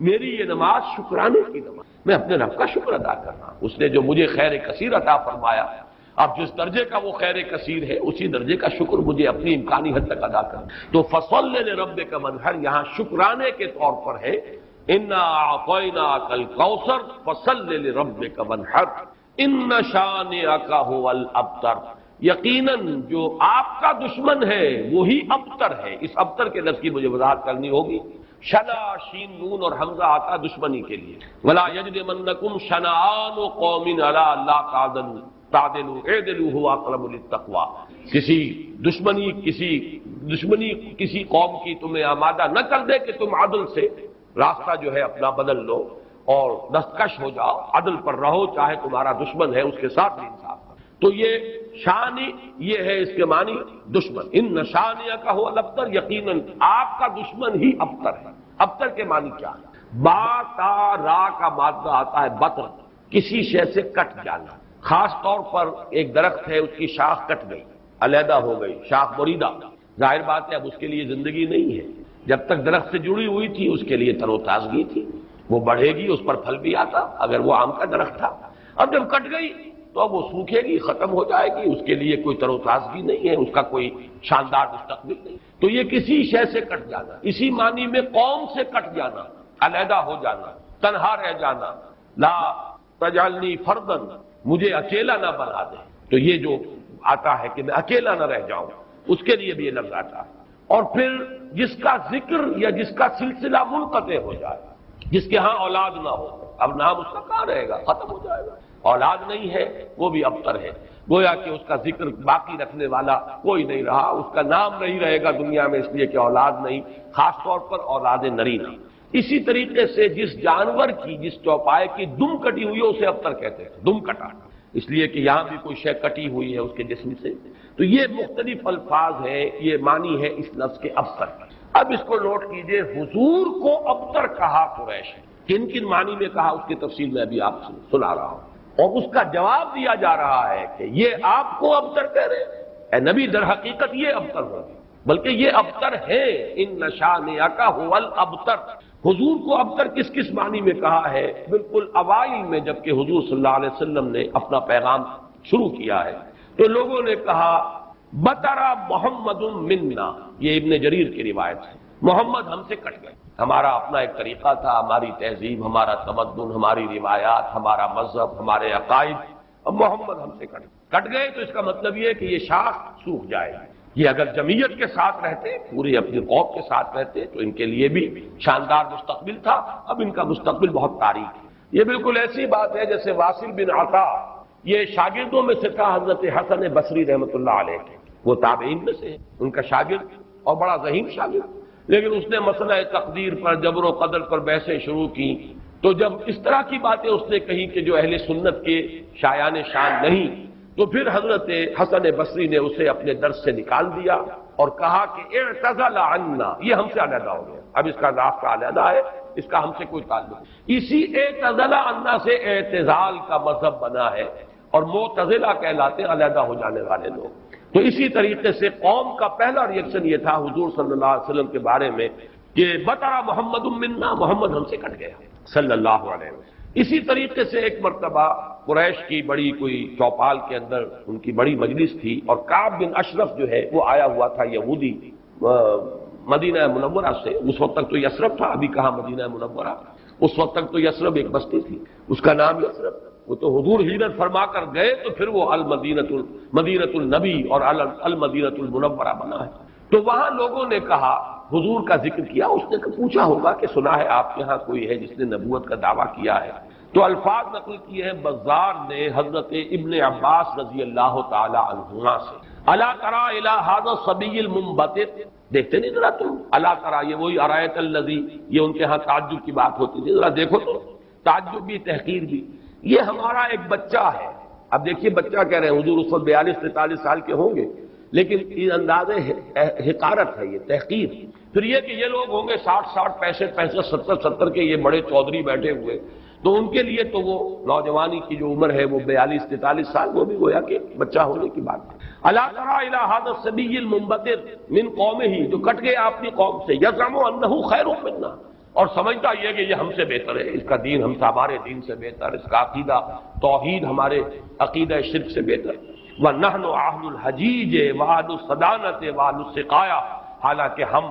میری یہ نماز شکرانے کی نماز، میں اپنے رب کا شکر ادا کر رہا ہوں، اس نے جو مجھے خیر کثیر عطا فرمایا، اب جس درجے کا وہ خیر کثیر ہے اسی درجے کا شکر مجھے اپنی امکانی حد تک ادا کرنا۔ تو فَصَلِّ لِرَبِّكَ وَانْحَرْ یہاں شکرانے کے طور پر ہے، اِنَّا أَعْطَيْنَاكَ الْكَوْثَرَ فَصَلِّ لِرَبِّكَ وَانْحَرْ إِنَّ شَانِئَكَ هُوَ الْأَبْتَرُ، یقیناً جو آپ کا دشمن ہے وہی ابتر ہے۔ اس ابتر کے لفظ کی مجھے وضاحت کرنی ہوگی۔ شنا، شین، نون اور حمزہ آتا دشمنی کے لیے، وَلَا يَجْرِمَنَّكُمْ شَنَآنُ قَوْمٍ عَلَىٰ أَلَّا تعدلوا اعدلوا هو اقرب للتقوى، کسی دشمنی کسی قوم کی تمہیں آمادہ نہ کر دے کہ تم عدل سے راستہ جو ہے اپنا بدل لو اور دستکش ہو جاؤ، عدل پر رہو، چاہے تمہارا دشمن ہے اس کے ساتھ بھی انصاف کرو۔ تو یہ شانی یہ ہے، اس کے معنی دشمن، ان شانیہ کا ہو الابتر، یقیناً آپ کا دشمن ہی ابتر ہے۔ ابتر کے معنی کیا ہے؟ با تا را کا مادہ آتا ہے بطر، کسی شے سے کٹ جانا، خاص طور پر ایک درخت ہے اس کی شاخ کٹ گئی، علیحدہ ہو گئی، شاخ بریدہ، ظاہر بات ہے اب اس کے لیے زندگی نہیں ہے، جب تک درخت سے جڑی ہوئی تھی اس کے لیے تر و تازگی تھی، وہ بڑھے گی، اس پر پھل بھی آتا اگر وہ آم کا درخت تھا، اب جب کٹ گئی تو اب وہ سوکھے گی، ختم ہو جائے گی، اس کے لیے کوئی تر و تازگی نہیں ہے، اس کا کوئی شاندار مستقبل نہیں۔ تو یہ کسی شے سے کٹ جانا، اسی معنی میں قوم سے کٹ جانا، علیحدہ ہو جانا، تنہا رہ جانا، لا تجعلنی فردن، مجھے اکیلا نہ بنا دے، تو یہ جو آتا ہے کہ میں اکیلا نہ رہ جاؤں، اس کے لیے بھی یہ لفظ آتا ہے۔ اور پھر جس کا ذکر یا جس کا سلسلہ منقطع ہو جائے، جس کے ہاں اولاد نہ ہو، اب نام اس کا کہاں رہے گا، ختم ہو جائے گا، اولاد نہیں ہے وہ بھی ابتر ہے، گویا کہ اس کا ذکر باقی رکھنے والا کوئی نہیں رہا، اس کا نام نہیں رہے گا دنیا میں، اس لیے کہ اولاد نہیں، خاص طور پر اولاد نرینہ۔ اسی طریقے سے جس جانور کی، جس چوپائے کی دم کٹی ہوئی ہے اسے ابتر کہتے ہیں، دم کٹا، اس لیے کہ یہاں بھی کوئی شے کٹی ہوئی ہے اس کے جسم سے۔ تو یہ مختلف الفاظ ہیں، یہ معنی ہے اس لفظ کے ابتر۔ اب اس کو نوٹ کیجئے، حضور کو ابتر کہا قریش نے، کن کن معنی میں کہا اس کی تفصیل میں ابھی آپ سنا رہا ہوں، اور اس کا جواب دیا جا رہا ہے کہ یہ آپ کو ابتر کہہ رہے ہیں، اے نبی در حقیقت یہ ابتر ہو، بلکہ یہ ابتر ہے، ان شانئک ھو الابتر۔ حضور کو ابتر کس کس معنی میں کہا ہے؟ بالکل اوائل میں جبکہ حضور صلی اللہ علیہ وسلم نے اپنا پیغام شروع کیا ہے تو لوگوں نے کہا بطرا محمد منا، یہ ابن جریر کی روایت ہے، محمد ہم سے کٹ گئے، ہمارا اپنا ایک طریقہ تھا، ہماری تہذیب، ہمارا تمدن، ہماری روایات، ہمارا مذہب، ہمارے عقائد، اب محمد ہم سے کٹ گئے تو اس کا مطلب یہ ہے کہ یہ شاخ سوکھ جائے گی۔ یہ اگر جمعیت کے ساتھ رہتے، پوری اپنی قوم کے ساتھ رہتے تو ان کے لیے بھی شاندار مستقبل تھا، اب ان کا مستقبل بہت تاریک ہے۔ یہ بالکل ایسی بات ہے جیسے واصل بن عطا، یہ شاگردوں میں سے تھا حضرت حسن بصری رحمۃ اللہ علیہ کے، وہ تابعین میں سے ان کا شاگرد اور بڑا ذہین شاگرد، لیکن اس نے مسئلہ تقدیر پر، جبر و قدر پر بحثیں شروع کی، تو جب اس طرح کی باتیں اس نے کہی کہ جو اہل سنت کے شایان شان نہیں، تو پھر حضرت حسن بصری نے اسے اپنے درس سے نکال دیا اور کہا کہ اعتزل عنا، یہ ہم سے علیحدہ ہو گیا، اب اس کا راستہ علیحدہ ہے، اس کا ہم سے کوئی تعلق نہیں۔ اسی اعتزل عنا سے اعتزال کا مذہب بنا ہے، اور معتزلہ کہلاتے ہیں علیحدہ ہو جانے والے لوگ۔ تو اسی طریقے سے قوم کا پہلا ریئیکشن یہ تھا حضور صلی اللہ علیہ وسلم کے بارے میں کہ بطرا محمد منا، محمد ہم سے کٹ گیا صلی اللہ علیہ وسلم۔ اسی طریقے سے ایک مرتبہ قریش کی بڑی کوئی چوپال کے اندر ان کی بڑی مجلس تھی، اور کعب بن اشرف جو ہے وہ آیا ہوا تھا یہودی مدینہ منورہ سے، اس وقت تک تو یثرب تھا، ابھی کہاں مدینہ منورہ، اس وقت تک تو یثرب ایک بستی تھی، اس کا نام یثرب، وہ تو حضور ہجرت فرما کر گئے تو پھر وہ مدینۃ النبی اور المدینۃ المنورہ بنا ہے۔ تو وہاں لوگوں نے کہا، حضور کا ذکر کیا، اس نے پوچھا ہوگا کہ سنا ہے آپ کے ہاں کوئی ہے جس نے نبوت کا دعویٰ کیا ہے، تو الفاظ نقل کیے ہیں بزار نے حضرت ابن عباس رضی اللہ تعالی عنہما سے، الا تری الی ھذا الصبی المنبتر، دیکھتے نہیں ذرا تم، الا تری، یہ وہی ارایت الذی، یہ ان کے ہاں تعجب کی بات ہوتی تھی، ذرا دیکھو تو، تعجب بھی تحقیر بھی، یہ ہمارا ایک بچہ ہے۔ اب دیکھیے بچہ کہہ رہے ہیں، حضور اس وقت 42-43 سال کے ہوں گے، لیکن یہ انداز حقارت ہے، یہ تحقیر۔ پھر یہ کہ یہ لوگ ہوں گے 60 65 70 کے، یہ بڑے چودھری بیٹھے ہوئے، تو ان کے لیے تو وہ نوجوانی کی جو عمر ہے وہ 42-43 سال، وہ بھی گویا کہ بچہ ہونے کی بات ہے۔ الا تری الی ھذا الصبی المنبتر من قومہ، جو کٹ گیا اپنی قوم سے، یزعم انہ خیر منا، اور سمجھتا یہ کہ یہ ہم سے بہتر ہے، اس کا دین ہمارے دین سے بہتر، اس کا عقیدہ توحید ہمارے عقیدہ شرک سے بہتر، وَنَحْنُ أَهْلُ الْحَجِيجِ وَأَهْلُ الصَّدَانَةِ وَأَهْلُ السِّقَايَةِ، حالانکہ ہم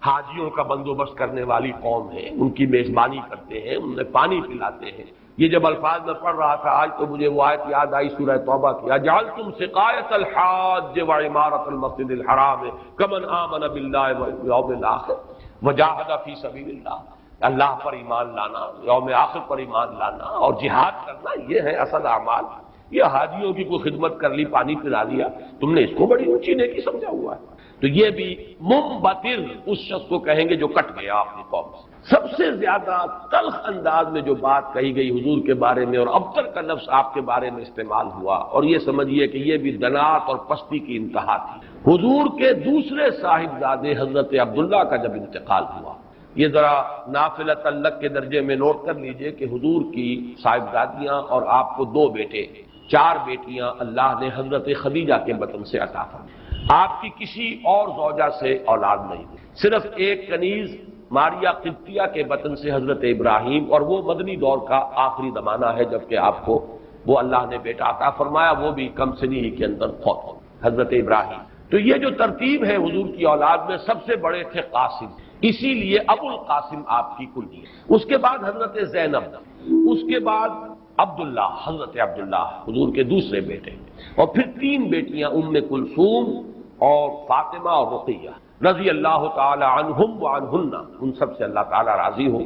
حاجیوں کا بندوبست کرنے والی قوم ہیں، ان کی میزبانی کرتے ہیں، انہیں پانی پلاتے ہیں۔ یہ جب الفاظ میں پڑھ رہا تھا آج تو مجھے وہ آیت یاد آئی سورہ توبہ کی، اجعلتم سقایۃ الحاج وعمارۃ المسجد الحرام کمن آمن باللہ والیوم الآخر وجاہد فی سبیل اللہ، اللہ پر ایمان لانا، یوم آخر پر ایمان لانا اور جہاد کرنا، یہ ہے اصل اعمال۔ یہ حاجیوں کی کوئی خدمت کر لی، پانی پلا لیا، تم نے اس کو بڑی اونچی نیکی سمجھا ہوا ہے۔ تو یہ بھی منبتر اس شخص کو کہیں گے جو کٹ گیا اپنی قوم سے۔ سب سے زیادہ تلخ انداز میں جو بات کہی گئی حضور کے بارے میں، اور ابتر کا لفظ آپ کے بارے میں استعمال ہوا، اور یہ سمجھیے کہ یہ بھی دنات اور پستی کی انتہا تھی۔ حضور کے دوسرے صاحبزادے حضرت عبداللہ کا جب انتقال ہوا، یہ ذرا نافلہ تعلق کے درجے میں نوٹ کر لیجئے کہ حضور کی صاحبزادیاں اور آپ کو 2 بیٹے، 4 بیٹیاں اللہ نے حضرت خدیجہ کے بطن سے عطا فرمائی۔ آپ کی کسی اور زوجہ سے اولاد نہیں، صرف ایک کنیز ماریا قبطیہ کے بطن سے حضرت ابراہیم، اور وہ مدنی دور کا آخری زمانہ ہے جبکہ آپ کو وہ اللہ نے بیٹا عطا فرمایا، وہ بھی کم سنی ہی کے اندر فوت ہو حضرت ابراہیم۔ تو یہ جو ترتیب ہے حضور کی اولاد میں، سب سے بڑے تھے قاسم، اسی لیے ابو القاسم آپ کی کنی ہے۔ اس کے بعد حضرت زینب، اس کے بعد عبداللہ، حضرت عبداللہ حضور کے دوسرے بیٹے، اور پھر 3 بیٹیاں ام کلثوم اور فاطمہ اور رقیہ رضی اللہ تعالی عنہم وعنہن، ان سب سے اللہ تعالی راضی ہو۔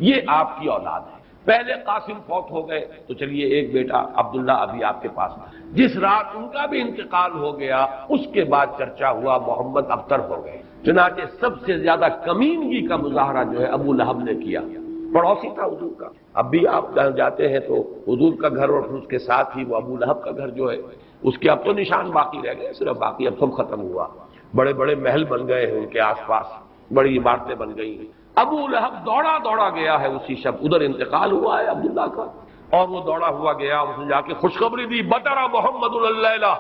یہ آپ کی اولاد ہے۔ پہلے قاسم فوت ہو گئے تو چلیے ایک بیٹا عبداللہ ابھی آپ کے پاس ہے۔ جس رات ان کا بھی انتقال ہو گیا، اس کے بعد چرچا ہوا محمد ابتر ہو گئے۔ چنانچہ سب سے زیادہ کمینگی کا مظاہرہ جو ہے ابو لہب نے کیا، پڑوسی تھا حضور کا۔ اب بھی آپ جہاں جاتے ہیں تو حضور کا گھر اور پھر اس کے ساتھ ہی وہ ابو لہب کا گھر جو ہے، اس کے اب تو نشان باقی رہ گئے، صرف باقی اب سب ختم ہوا، بڑے بڑے محل بن گئے ہیں ان کے آس پاس، بڑی عمارتیں بن گئی ہیں۔ ابو لہب دوڑا دوڑا گیا ہے اسی شب، ادھر انتقال ہوا ہے عبداللہ کا، اور وہ دوڑا ہوا گیا، اس نے جا کے خوشخبری دی، بطر محمد اللیلہ،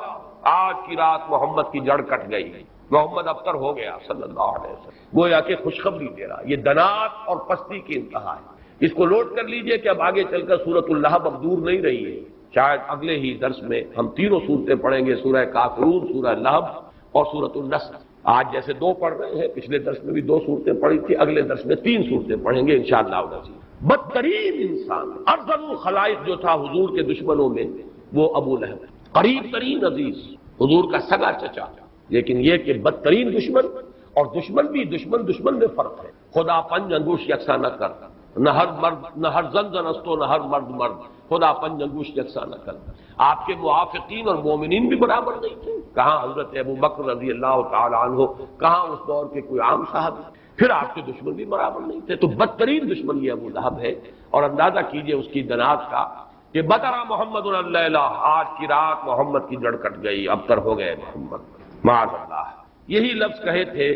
آج کی رات محمد کی جڑ کٹ گئی، محمد ابتر ہو گیا صلی اللہ علیہ وسلم۔ گویا کہ خوشخبری دے رہا، یہ دنات اور پستی کی انتہا ہے۔ اس کو نوٹ کر لیجئے کہ اب آگے چل کر سورۃ اللہب اب دور نہیں رہی ہے، شاید اگلے ہی درس میں ہم تینوں صورتیں پڑھیں گے، سورہ کافرون، سورہ لہب اور سورۃ النصر۔ آج جیسے دو پڑھ رہے ہیں، پچھلے درس میں بھی دو صورتیں پڑھی تھی، اگلے درس میں تین صورتیں پڑھیں گے انشاءاللہ العزیز۔ بدترین انسان، ارذل الخلائق جو تھا حضور کے دشمنوں میں، وہ ابو لہب، قریب ترین عزیز، حضور کا سگا چچا، لیکن یہ کہ بدترین دشمن، اور دشمن بھی دشمن میں فرق ہے۔ خدا پنج انگوش یکساں نہ کر، نہ ہر مرد، نہ ہر زن استو، نہ ہر مرد مرد، خدا پنج انگوش یکساں نہ کر۔ آپ کے موافقین اور مومنین بھی برابر نہیں تھے، کہاں حضرت ابو بکر رضی اللہ تعالی عنہ، کہاں اس دور کے کوئی عام صاحب، پھر آپ کے دشمن بھی برابر نہیں تھے۔ تو بدترین دشمن یہ ابو لہب ہے، اور اندازہ کیجئے اس کی دنات کا کہ بطرا محمد اللیلہ، آج کی رات محمد کی جڑ کٹ گئی، ابتر ہو گئے محمد، معاذ اللہ۔ یہی لفظ کہے تھے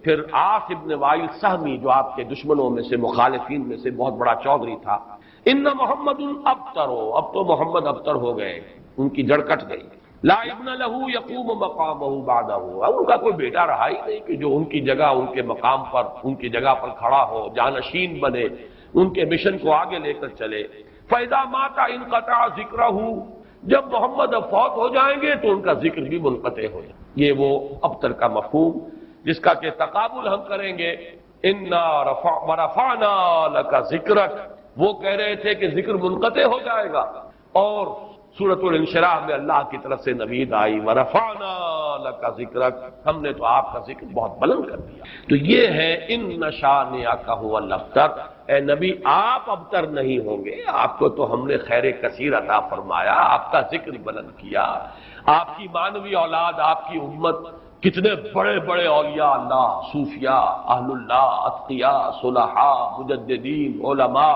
پھر عاص ابن وائل سہمی، جو آپ کے دشمنوں میں سے، مخالفین میں سے بہت بڑا چودھری تھا، ان محمد ابتر، اب تو محمد ابتر ہو گئے، ان کی جڑ کٹ گئی، لا ابن لہ یقوم مقامہ بعدہ، ان کا کوئی بیٹا رہا ہی نہیں کہ جو ان کی جگہ، ان کے مقام پر، ان کی جگہ پر کھڑا ہو، جانشین بنے، ان کے مشن کو آگے لے کر چلے۔ فَإِذَا مَاتَ انقطع ذِكْرَهُ، جب محمد اب فوت ہو جائیں گے تو ان کا ذکر بھی منقطع ہو جائے۔ یہ وہ ابتر کا مفہوم جس کا کہ تقابل ہم کریں گے، اِنَّا وَرَفَعْنَا لَكَ ذِكْرَكَ، وہ کہہ رہے تھے کہ ذکر منقطع ہو جائے گا، اور سورۃ الانشراح میں اللہ کی طرف سے نوید آئی، وَرَفَعْنَا لَكَ ذِكْرَكَ، ہم نے تو آپ کا ذکر بہت بلند کر دیا۔ تو یہ ہے اِنَّ شَانِئَكَ هُوَ الْأَبْتَرُ، اے نبی آپ ابتر نہیں ہوں گے، آپ کو تو ہم نے خیر کثیر عطا فرمایا، آپ کا ذکر بلند کیا، آپ کی مانوی اولاد، آپ کی امت، کتنے بڑے بڑے اولیاء اللہ، صوفیاء، اہل اللہ، اتقیاء، صلحاء، مجددین، علماء،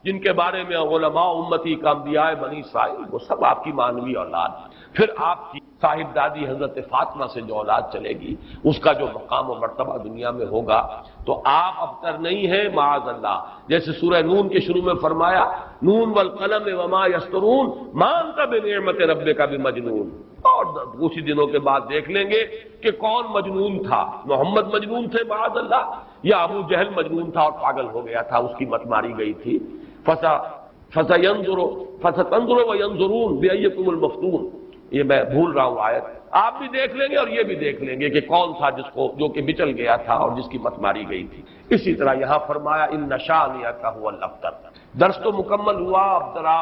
جن کے بارے میں علماء امتی کا انبیاء بنی اسرائیل، وہ سب آپ کی مانوی اولاد۔ پھر آپ کی صاحب دادی حضرت فاطمہ سے جو اولاد چلے گی، اس کا جو مقام و مرتبہ دنیا میں ہوگا، تو آپ ابتر نہیں ہیں معاذ اللہ۔ جیسے سورہ نون کے شروع میں فرمایا، نون والقلم وما یسطرون ما انت بنعمت ربک بمجنون، اور کچھ دنوں کے بعد دیکھ لیں گے کہ کون مجنون تھا، محمد مجنون تھے معاذ اللہ، یا ابو جہل مجنون تھا اور پاگل ہو گیا تھا، اس کی مت ماری گئی تھی۔ فَسَتَنظُرُ وَيَنظُرُونَ بِأَيِّكُمُ الْمَفْتُونُ، یہ میں بھول رہا ہوں آیت، آپ بھی دیکھ لیں گے اور یہ بھی دیکھ لیں گے کہ کون تھا جو کہ بچل گیا تھا اور جس کی مت ماری گئی تھی۔ اسی طرح یہاں فرمایا اِنَّ شَانِئَكَ هُوَ الْأَبْتَرُ۔ درس تو مکمل ہوا، اب ذرا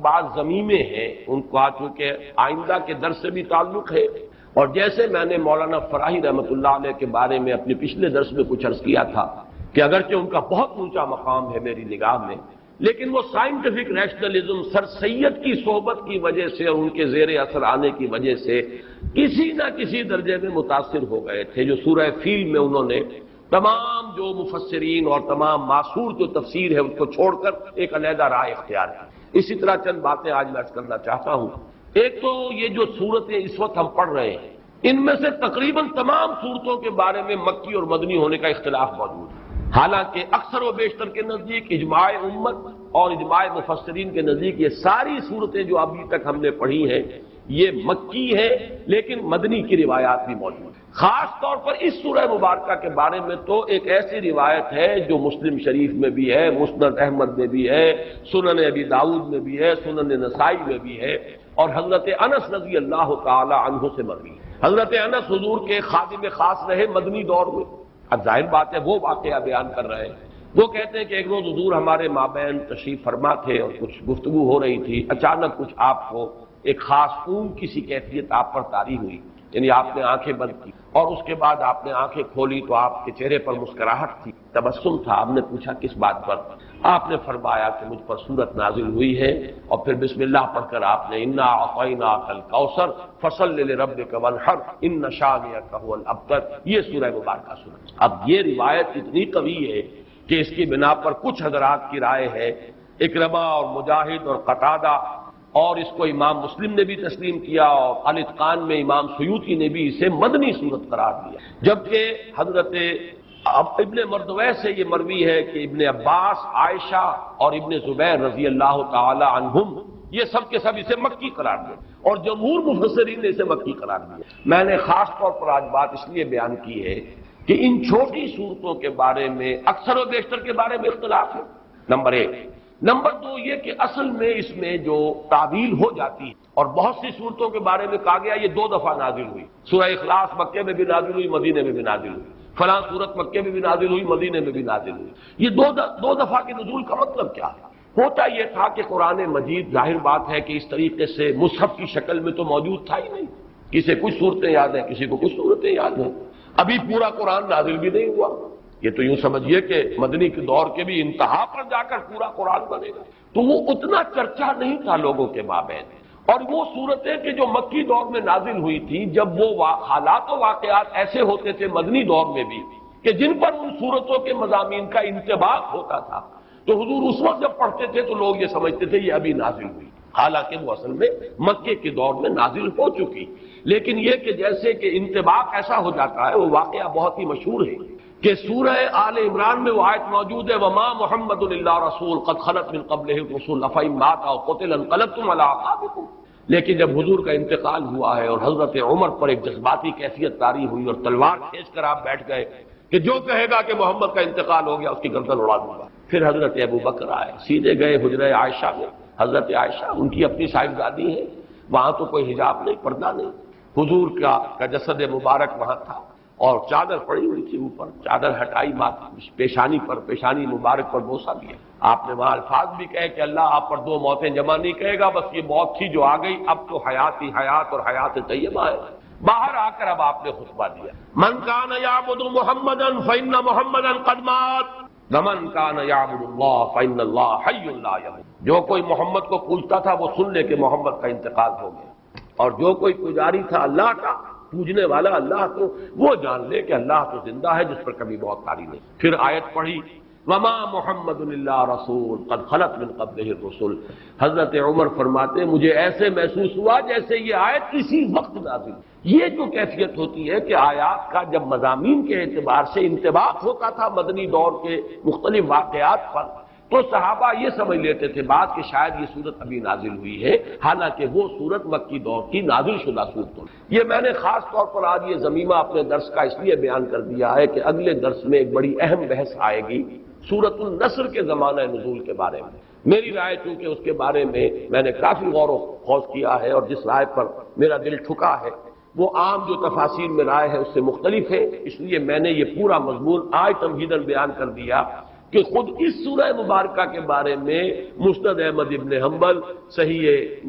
بعض ضمیمیں ہیں، ان کو چونکہ آئندہ کے درس سے بھی تعلق ہے، اور جیسے میں نے مولانا فراہی رحمۃ اللہ علیہ کے بارے میں اپنے پچھلے درس میں کچھ عرض کیا تھا کہ اگرچہ ان کا بہت اونچا مقام ہے میری نگاہ میں، لیکن وہ سائنٹیفک ریشنلزم، سر سید کی صحبت کی وجہ سے اور ان کے زیر اثر آنے کی وجہ سے کسی نہ کسی درجے میں متاثر ہو گئے تھے، جو سورہ فیل میں انہوں نے تمام جو مفسرین اور تمام معصور جو تفسیر ہے اس کو چھوڑ کر ایک علیحدہ رائے اختیار کی۔ اسی طرح چند باتیں آج میں عرض کرنا چاہتا ہوں۔ ایک تو یہ جو صورتیں اس وقت ہم پڑھ رہے ہیں، ان میں سے تقریباً تمام صورتوں کے بارے میں مکی اور مدنی ہونے کا اختلاف موجود ہے، حالانکہ اکثر و بیشتر کے نزدیک اجماع امت اور اجماع مفسرین کے نزدیک یہ ساری صورتیں جو ابھی تک ہم نے پڑھی ہیں یہ مکی ہے، لیکن مدنی کی روایات بھی موجود ہیں۔ خاص طور پر اس سورہ مبارکہ کے بارے میں تو ایک ایسی روایت ہے جو مسلم شریف میں بھی ہے، مسند احمد میں بھی ہے، سنن ابی داؤد میں بھی ہے، سنن نسائی میں بھی ہے، اور حضرت انس رضی اللہ تعالی عنہ سے مروی ہے۔ حضرت انس حضور کے خادم خاص رہے مدنی دور میں۔ اب ظاہر بات ہے وہ واقعہ بیان کر رہے ہیں، وہ کہتے ہیں کہ ایک روز حضور ہمارے مابین تشریف فرما تھے اور کچھ گفتگو ہو رہی تھی، اچانک کچھ آپ کو ایک خاص اونگ کی سی کیفیت آپ پر طاری ہوئی، یعنی آپ نے آنکھیں بند کی اور اس کے بعد آپ نے آنکھیں کھولی تو آپ کے چہرے پر مسکراہٹ تھی، تبسم تھا۔ آپ نے پوچھا کس بات پر؟ آپ نے فرمایا کہ مجھ پر سورت نازل ہوئی ہے، اور پھر بسم اللہ پڑھ کر آپ نے انا اعطیناک الکوثر فصل لربک وانحر ان شانئک هو الابتر، یہ سورہ مبارکہ سنیں۔ اب یہ روایت اتنی قوی ہے کہ اس کی بنا پر کچھ حضرات کی رائے ہے، اکرمہ اور مجاہد اور قتادہ، اور اس کو امام مسلم نے بھی تسلیم کیا، اور الاتقان میں امام سیوطی نے بھی اسے مدنی صورت قرار دیا، جبکہ حضرت اب ابن مردویہ سے یہ مروی ہے کہ ابن عباس، عائشہ اور ابن زبیر رضی اللہ تعالی عنہم یہ سب کے سب اسے مکی قرار دیا اور جمہور مفسرین نے اسے مکی قرار دیا۔ میں نے خاص طور پر آج بات اس لیے بیان کی ہے کہ ان چھوٹی صورتوں کے بارے میں اکثر و بیشتر کے بارے میں اختلاف ہے، نمبر ایک۔ نمبر دو یہ کہ اصل میں اس میں جو تعویل ہو جاتی ہے، اور بہت سی صورتوں کے بارے میں کہا گیا یہ 2 دفعہ نازل ہوئی، سورہ اخلاص مکے میں بھی نازل ہوئی، مدینے میں بھی نازل ہوئی، فلاں صورت مکے میں بھی نازل ہوئی، مدینے میں بھی نازل ہوئی۔ یہ دو دفعہ کے نزول کا مطلب کیا ہے؟ ہوتا یہ تھا کہ قرآن مجید ظاہر بات ہے کہ اس طریقے سے مصحف کی شکل میں تو موجود تھا ہی نہیں، کسی کچھ صورتیں یاد ہیں، کسی کو کچھ صورتیں یاد ہیں، ابھی پورا قرآن نازل بھی نہیں ہوا۔ یہ تو یوں سمجھیے کہ مدنی کے دور کے بھی انتہا پر جا کر پورا قرآن بنے گا، تو وہ اتنا چرچا نہیں تھا لوگوں کے مابین۔ اور وہ صورتیں کہ جو مکی دور میں نازل ہوئی تھی، جب وہ حالات و واقعات ایسے ہوتے تھے مدنی دور میں بھی کہ جن پر ان صورتوں کے مضامین کا انطباق ہوتا تھا، تو حضور اس وقت جب پڑھتے تھے تو لوگ یہ سمجھتے تھے یہ ابھی نازل ہوئی، حالانکہ وہ اصل میں مکے کے دور میں نازل ہو چکی۔ لیکن یہ کہ جیسے کہ انطباق ایسا ہو جاتا ہے، وہ واقعہ بہت ہی مشہور ہے کہ سورہ آل عمران میں وہ آیت موجود ہے وَمَا مُحَمَّدٌ إِلَّا رَسُولٌ قَدْ خَلَتْ مِن قَبْلِهِ الرُّسُلُ أَفَإِن مَاتَ أَوْ قُتِلَ انقلبتم عَلَىٰ أَعْقَابِكُمْ۔ لیکن جب حضور کا انتقال ہوا ہے اور حضرت عمر پر ایک جذباتی کیفیت طاری ہوئی اور تلوار کھینچ کر آپ بیٹھ گئے کہ جو کہے گا کہ محمد کا انتقال ہو گیا اس کی گردن اڑا دوں گا، پھر حضرت ابو بکر آئے، سیدھے گئے حجرہ عائشہ میں۔ حضرت عائشہ ان کی اپنی صاحبزادی ہے، وہاں تو کوئی حجاب نہیں، پردہ نہیں، حضور کا جسد مبارک وہاں تھا اور چادر پڑی ہوئی تھی اوپر، چادر ہٹائی، پیشانی پر، پیشانی مبارک پر بوسہ دیا۔ آپ نے وہاں الفاظ بھی کہے کہ اللہ آپ پر 2 موتیں جمع نہیں کہے گا، بس یہ موت تھی جو آ گئی، اب تو حیات ہی حیات اور حیات طیبہ ہے۔ باہر آ کر اب آپ نے خطبہ دیا، من کان یعبد محمدا فإن محمدا قد مات ومن کان یعبد اللہ فإن اللہ حی لا یموت۔ جو کوئی محمد کو پوجتا تھا وہ سن لے کہ محمد کا انتقال ہو گیا، اور جو کوئی پجاری تھا اللہ کا، پوجنے والا اللہ کو، وہ جان لے کہ اللہ تو زندہ ہے جس پر کبھی موت طاری نہیں۔ پھر آیت پڑھی وما محمد الا رسول قد خلت من قبلہ الرسل۔ حضرت عمر فرماتے مجھے ایسے محسوس ہوا جیسے یہ آیت اسی وقت نازل۔ یہ جو کیفیت ہوتی ہے کہ آیات کا جب مضامین کے اعتبار سے انطباق ہوتا تھا مدنی دور کے مختلف واقعات پر، تو صحابہ یہ سمجھ لیتے تھے بات کہ شاید یہ صورت ابھی نازل ہوئی ہے، حالانکہ وہ صورت مکی دور کی نازل شدہ صورت ہے۔ یہ میں نے خاص طور پر آج یہ ضمیمہ اپنے درس کا اس لیے بیان کر دیا ہے کہ اگلے درس میں ایک بڑی اہم بحث آئے گی سورۃ النصر کے زمانہ نزول کے بارے میں۔ میری رائے چونکہ اس کے بارے میں نے کافی غور و خوض کیا ہے، اور جس رائے پر میرا دل ٹھکا ہے وہ عام جو تفاسیر میں رائے ہے اس سے مختلف ہے، اس لیے میں نے یہ پورا مضمون آج تمہیداً بیان کر دیا کہ خود اس سورہ مبارکہ کے بارے میں مسند احمد ابن حنبل، صحیح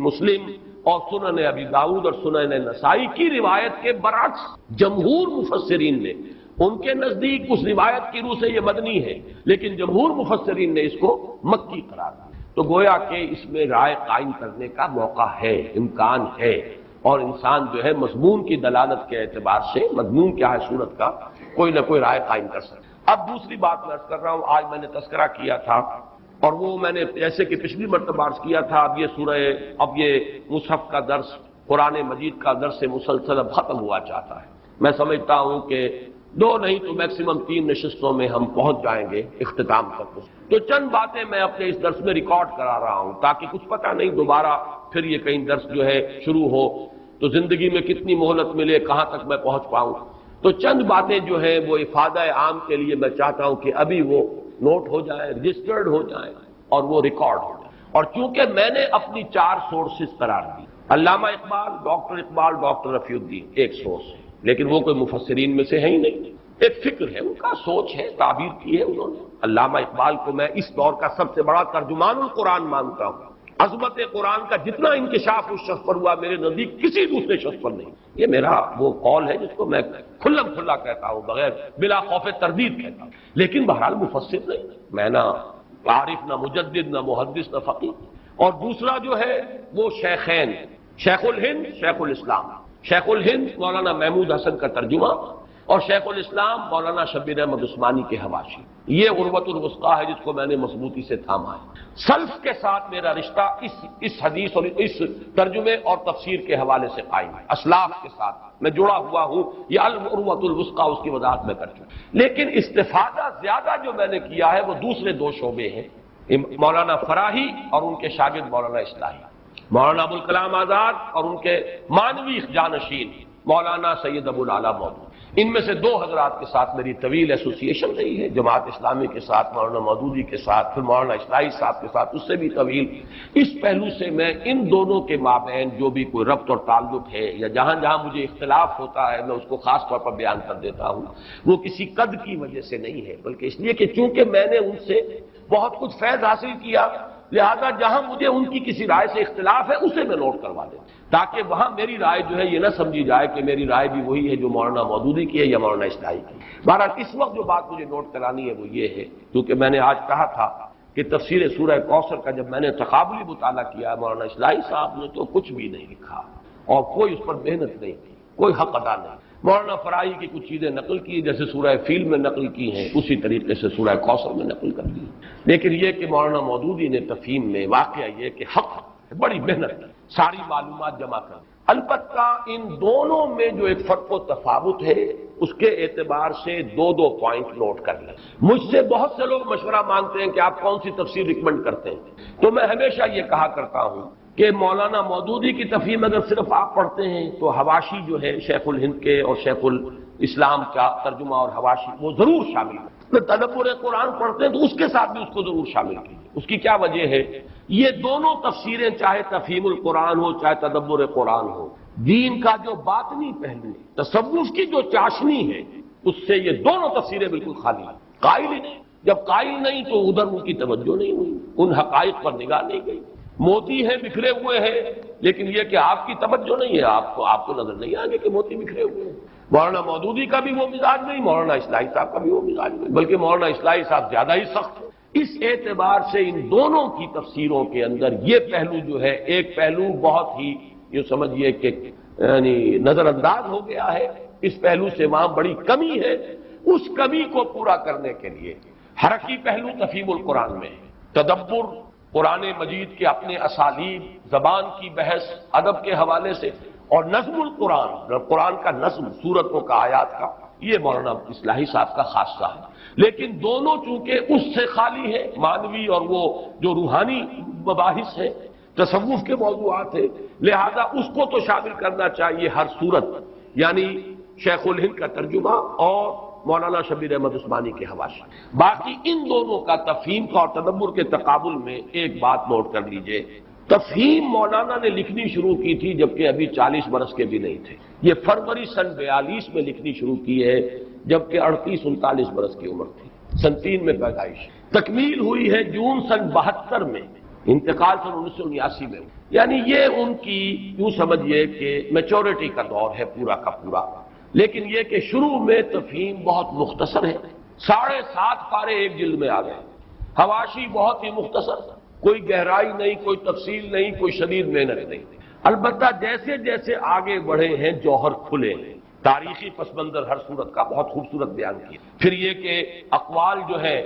مسلم اور سنن ابی داؤد اور سنن نسائی کی روایت کے برعکس جمہور مفسرین نے، ان کے نزدیک اس روایت کی روح سے یہ مدنی ہے، لیکن جمہور مفسرین نے اس کو مکی قرار دیا۔ تو گویا کہ اس میں رائے قائم کرنے کا موقع ہے، امکان ہے، اور انسان جو ہے مضمون کی دلالت کے اعتبار سے مضمون کیا ہے صورت کا کوئی نہ کوئی رائے قائم کر سکتا۔ اب دوسری بات میں عرض کر رہا ہوں، آج میں نے تذکرہ کیا تھا اور وہ میں نے جیسے کہ پچھلی مرتبہ عرض کیا تھا، اب یہ مصحف کا درس، قرآن مجید کا درس مسلسل اب ختم ہوا چاہتا ہے۔ میں سمجھتا ہوں کہ 2 نہیں تو میکسیمم 3 نشستوں میں ہم پہنچ جائیں گے اختتام تک۔ تو چند باتیں میں اپنے اس درس میں ریکارڈ کرا رہا ہوں تاکہ کچھ پتہ نہیں دوبارہ پھر یہ کہیں درس جو ہے شروع ہو تو زندگی میں کتنی مہلت ملے، کہاں تک میں پہنچ پاؤں۔ تو چند باتیں جو ہیں وہ افادہ عام کے لیے میں چاہتا ہوں کہ ابھی وہ نوٹ ہو جائیں، رجسٹرڈ ہو جائیں اور وہ ریکارڈ ہو جائیں۔ اور چونکہ میں نے اپنی 4 سورسز قرار دی، علامہ اقبال، ڈاکٹر رفیع الدین ایک سورس ہے، لیکن وہ کوئی مفسرین میں سے ہے ہی نہیں، ایک فکر ہے، ان کا سوچ ہے، تعبیر کی ہے انہوں نے۔ علامہ اقبال کو میں اس دور کا سب سے بڑا ترجمان القرآن مانتا ہوں۔ عظمت قرآن کا جتنا انکشاف اس شخص پر ہوا میرے نزدیک کسی دوسرے شخص پر نہیں۔ یہ میرا وہ قول ہے جس کو میں کھلم کھلا کہتا ہوں، بغیر بلا خوف تردید کہتا ہوں، لیکن بہرحال مفسر نہیں، میں نہ عارف، نہ مجدد، نہ محدث، نہ فقیہ۔ اور دوسرا جو ہے وہ شیخین، شیخ الہند، شیخ الاسلام، شیخ الہند مولانا محمود حسن کا ترجمہ، اور شیخ الاسلام مولانا شبیر احمد عثمانی کے حواشی، یہ عروۃ الوثقیٰ ہے جس کو میں نے مضبوطی سے تھاما ہے۔ سلف کے ساتھ میرا رشتہ اس حدیث اور اس ترجمے اور تفسیر کے حوالے سے قائم ہے، اسلاف کے ساتھ میں جڑا ہوا ہوں، یہ العروۃ الوثقیٰ اس کی وضاحت میں کر چکا۔ لیکن استفادہ زیادہ جو میں نے کیا ہے وہ دوسرے دو شعبے ہیں، مولانا فراہی اور ان کے شاگرد مولانا اصلاحی، مولانا ابوالکلام آزاد اور ان کے مانوی جانشین مولانا سید ابو العلا مودود۔ ان میں سے دو حضرات کے ساتھ میری طویل ایسوسیشن رہی ہے، جماعت اسلامی کے ساتھ مولانا مودودی کے ساتھ، پھر مولانا اصلاحی صاحب کے ساتھ اس سے بھی طویل۔ اس پہلو سے میں ان دونوں کے مابین جو بھی کوئی ربط اور تعلق ہے یا جہاں جہاں مجھے اختلاف ہوتا ہے میں اس کو خاص طور پر بیان کر دیتا ہوں، وہ کسی قد کی وجہ سے نہیں ہے، بلکہ اس لیے کہ چونکہ میں نے ان سے بہت کچھ فیض حاصل کیا، لہذا جہاں مجھے ان کی کسی رائے سے اختلاف ہے اسے میں نوٹ کروا دوں، تاکہ وہاں میری رائے جو ہے یہ نہ سمجھی جائے کہ میری رائے بھی وہی ہے جو مولانا مودودی کی ہے یا مولانا اصلاحی کی۔ بہرحال اس وقت جو بات مجھے نوٹ کرانی ہے وہ یہ ہے، کیونکہ میں نے آج کہا تھا کہ تفسیر سورہ کوثر کا جب میں نے تقابلی مطالعہ کیا، مولانا اصلاحی صاحب نے تو کچھ بھی نہیں لکھا اور کوئی اس پر محنت نہیں کی، کوئی حق ادا نہیں۔ مولانا فراہی کی کچھ چیزیں نقل کی جیسے سورہ فیل میں نقل کی ہیں، اسی طریقے سے سورہ کوثر میں نقل کر دی، لیکن یہ کہ مولانا مودودی نے تفہیم میں واقعہ یہ کہ حق بڑی محنت کی، ساری معلومات جمع کر۔ البتہ ان دونوں میں جو ایک فرق و تفاوت ہے اس کے اعتبار سے دو پوائنٹ نوٹ کر لیں۔ مجھ سے بہت سے لوگ مشورہ مانگتے ہیں کہ آپ کون سی تفسیر ریکمنڈ کرتے ہیں، تو میں ہمیشہ یہ کہا کرتا ہوں کہ مولانا مودودی کی تفہیم اگر صرف آپ پڑھتے ہیں تو حواشی جو ہے شیخ الہند کے اور شیخ الاسلام کا ترجمہ اور حواشی وہ ضرور شامل ہے۔ تدبر قرآن پڑھتے ہیں تو اس کے ساتھ بھی اس کو ضرور شامل کیجیے۔ اس کی کیا وجہ ہے؟ یہ دونوں تفسیریں چاہے تفہیم القرآن ہو چاہے تدبر قرآن ہو، دین کا جو باطنی پہلو تصوف کی جو چاشنی ہے اس سے یہ دونوں تفسیریں بالکل خالی ہیں، قائل ہی نہیں۔ جب قائل نہیں تو ادھر ان کی توجہ نہیں ہوئی، ان حقائق پر نگاہ نہیں گئی۔ موتی ہیں بکھرے ہوئے ہیں، لیکن یہ کہ آپ کی توجہ نہیں ہے، آپ کو نظر نہیں آگے کہ موتی بکھرے ہوئے ہیں۔ مولانا مودودی کا بھی وہ مزاج نہیں، مولانا اصلاحی صاحب کا بھی وہ مزاج نہیں، بلکہ مولانا اصلاحی صاحب زیادہ ہی سخت ہے۔ اس اعتبار سے ان دونوں کی تفسیروں کے اندر یہ پہلو جو ہے، ایک پہلو بہت ہی یہ سمجھیے کہ یعنی نظر انداز ہو گیا ہے، اس پہلو سے وہاں بڑی کمی ہے۔ اس کمی کو پورا کرنے کے لیے حرکی پہلو تفہیم القرآن میں ہے، تدبر قرآن مجید کے اپنے اسالیب، زبان کی بحث، ادب کے حوالے سے، اور نظم القرآن، قرآن کا نظم، سورتوں کا، آیات کا، یہ مولانا اصلاحی صاحب کا خاصہ ہے۔ لیکن دونوں چونکہ اس سے خالی ہے، مانوی اور وہ جو روحانی مباحث ہے، تصوف کے موضوعات ہیں، لہذا اس کو تو شامل کرنا چاہیے ہر صورت، یعنی شیخ الہند کا ترجمہ اور مولانا شبیر احمد عثمانی کے حواشی۔ باقی ان دونوں کا تفہیم کا اور تدبر کے تقابل میں ایک بات نوٹ کر لیجئے، تفہیم مولانا نے لکھنی شروع کی تھی جبکہ ابھی 40 برس کے بھی نہیں تھے، یہ فروری سن 42 میں لکھنی شروع کی ہے جبکہ 38-39 برس کی عمر تھی، سن 3 میں پیدائش، تکمیل ہوئی ہے جون سن 72 میں، انتقال سن 1979 میں، یعنی یہ ان کی یوں سمجھیے کہ میچورٹی کا دور ہے پورا کا پورا۔ لیکن یہ کہ شروع میں تفہیم بہت مختصر ہے، 7.5 پارے ایک جلد میں آ گئے، حواشی بہت ہی مختصر، کوئی گہرائی نہیں، کوئی تفصیل نہیں، کوئی شدید محنت نہیں۔ البتہ جیسے جیسے آگے بڑھے ہیں جوہر کھلے ہیں، تاریخی پس منظر ہر صورت کا بہت خوبصورت بیان کیا، پھر یہ کہ اقوال جو ہے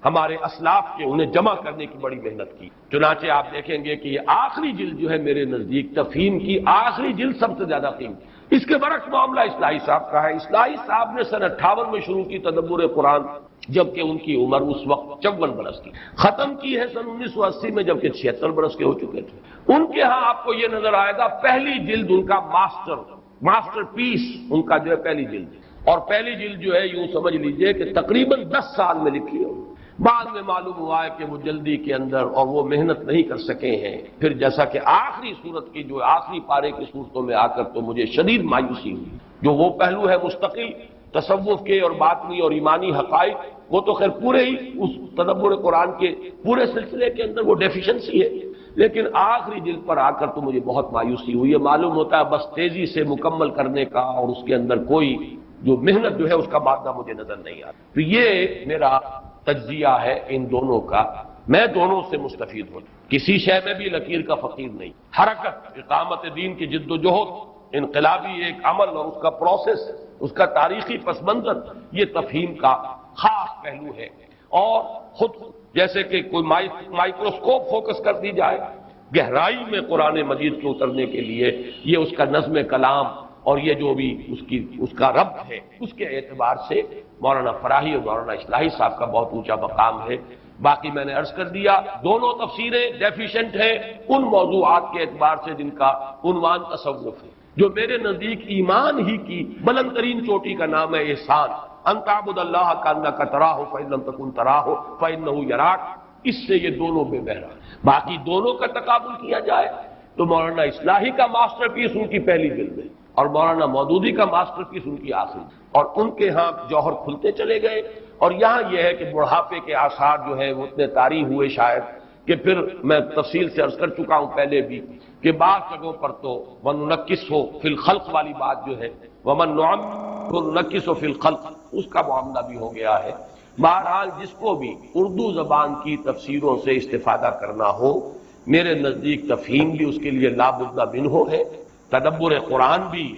ہمارے اسلاف کے انہیں جمع کرنے کی بڑی محنت کی۔ چنانچہ آپ دیکھیں گے کہ یہ آخری جلد جو ہے میرے نزدیک تفہیم کی آخری جلد سب سے زیادہ قیمتی۔ اس کے برعکس معاملہ اصلاحی صاحب کا ہے، اصلاحی صاحب نے سن 58 میں شروع کی تدبر قرآن جبکہ ان کی عمر اس وقت 54 برس کی، ختم کی ہے سن 1980 میں جبکہ 76 برس کے ہو چکے تھے۔ ان کے ہاں آپ کو یہ نظر آئے گا پہلی جلد ان کا ماسٹر پیس ان کا جو ہے پہلی جلد، اور پہلی جلد جو ہے یوں سمجھ لیجئے کہ تقریباً 10 سال میں لکھی ہے۔ بعد میں معلوم ہوا ہے کہ وہ جلدی کے اندر اور وہ محنت نہیں کر سکے ہیں، پھر جیسا کہ آخری صورت کی جو آخری پارے کی صورتوں میں آ کر تو مجھے شدید مایوسی ہوئی، جو وہ پہلو ہے مستقل تصوف کے اور باطنی اور ایمانی حقائق، وہ تو خیر پورے ہی اس تدبر قرآن کے پورے سلسلے کے اندر وہ ڈیفیشنسی ہے، لیکن آخری جلد پر آ کر تو مجھے بہت مایوسی ہوئی ہے۔ معلوم ہوتا ہے بس تیزی سے مکمل کرنے کا اور اس کے اندر کوئی جو محنت جو ہے اس کا مادہ مجھے نظر نہیں آتا۔ تو یہ میرا تجزیہ ہے ان دونوں کا، میں دونوں سے مستفید ہوں، کسی شے میں بھی لکیر کا فقیر نہیں، حرکت اقامت دین کی جد و جہد انقلابی ایک عمل اور اس کا پروسیس، اس کا تاریخی پس منظر، یہ تفہیم کا خاص پہلو ہے۔ اور خود جیسے کہ کوئی مائکروسکوپ فوکس کر دی جائے گہرائی میں قرآن مجید کے اترنے کے لیے، یہ اس کا نظم کلام اور یہ جو بھی اس کا ربط ہے، اس کے اعتبار سے مولانا فراہی اور مولانا اصلاحی صاحب کا بہت اونچا مقام ہے۔ باقی میں نے عرض کر دیا دونوں تفسیریں ڈیفیشنٹ ہیں ان موضوعات کے اعتبار سے جن کا عنوان تصوف ہے، جو میرے نزدیک ایمان ہی کی بلند ترین چوٹی کا نام ہے احسان، ان تعبد اللہ کانک تراہ فإن لم تکن تراہ فإنہ یراک، اس سے یہ دونوں بے بہرا۔ باقی دونوں کا تقابل کیا جائے تو مولانا اصلاحی کا ماسٹر پیس ان کی پہلی جلد ہے اور مولانا مودودی کا ماسٹر پیس ان کی آخری، اور ان کے ہاں جوہر کھلتے چلے گئے۔ اور یہاں یہ ہے کہ بڑھاپے کے آثار جو ہیں وہ اتنے طاری ہوئے شاید کہ پھر میں تفصیل سے عرض کر چکا ہوں پہلے بھی کہ بعض جگہوں پر تو وَنُنَكِّسُ فِي الْخَلْقِ والی بات جو ہے وَمَن نُعَمِّرْهُ فِي الْخَلْقِ، اس کا معاملہ بھی ہو گیا ہے۔ بہرحال جس کو بھی اردو زبان کی تفسیروں سے استفادہ کرنا ہو، میرے نزدیک تفہیم بھی اس کے لیے لا بد منہ ہے، تدبر قرآن بھی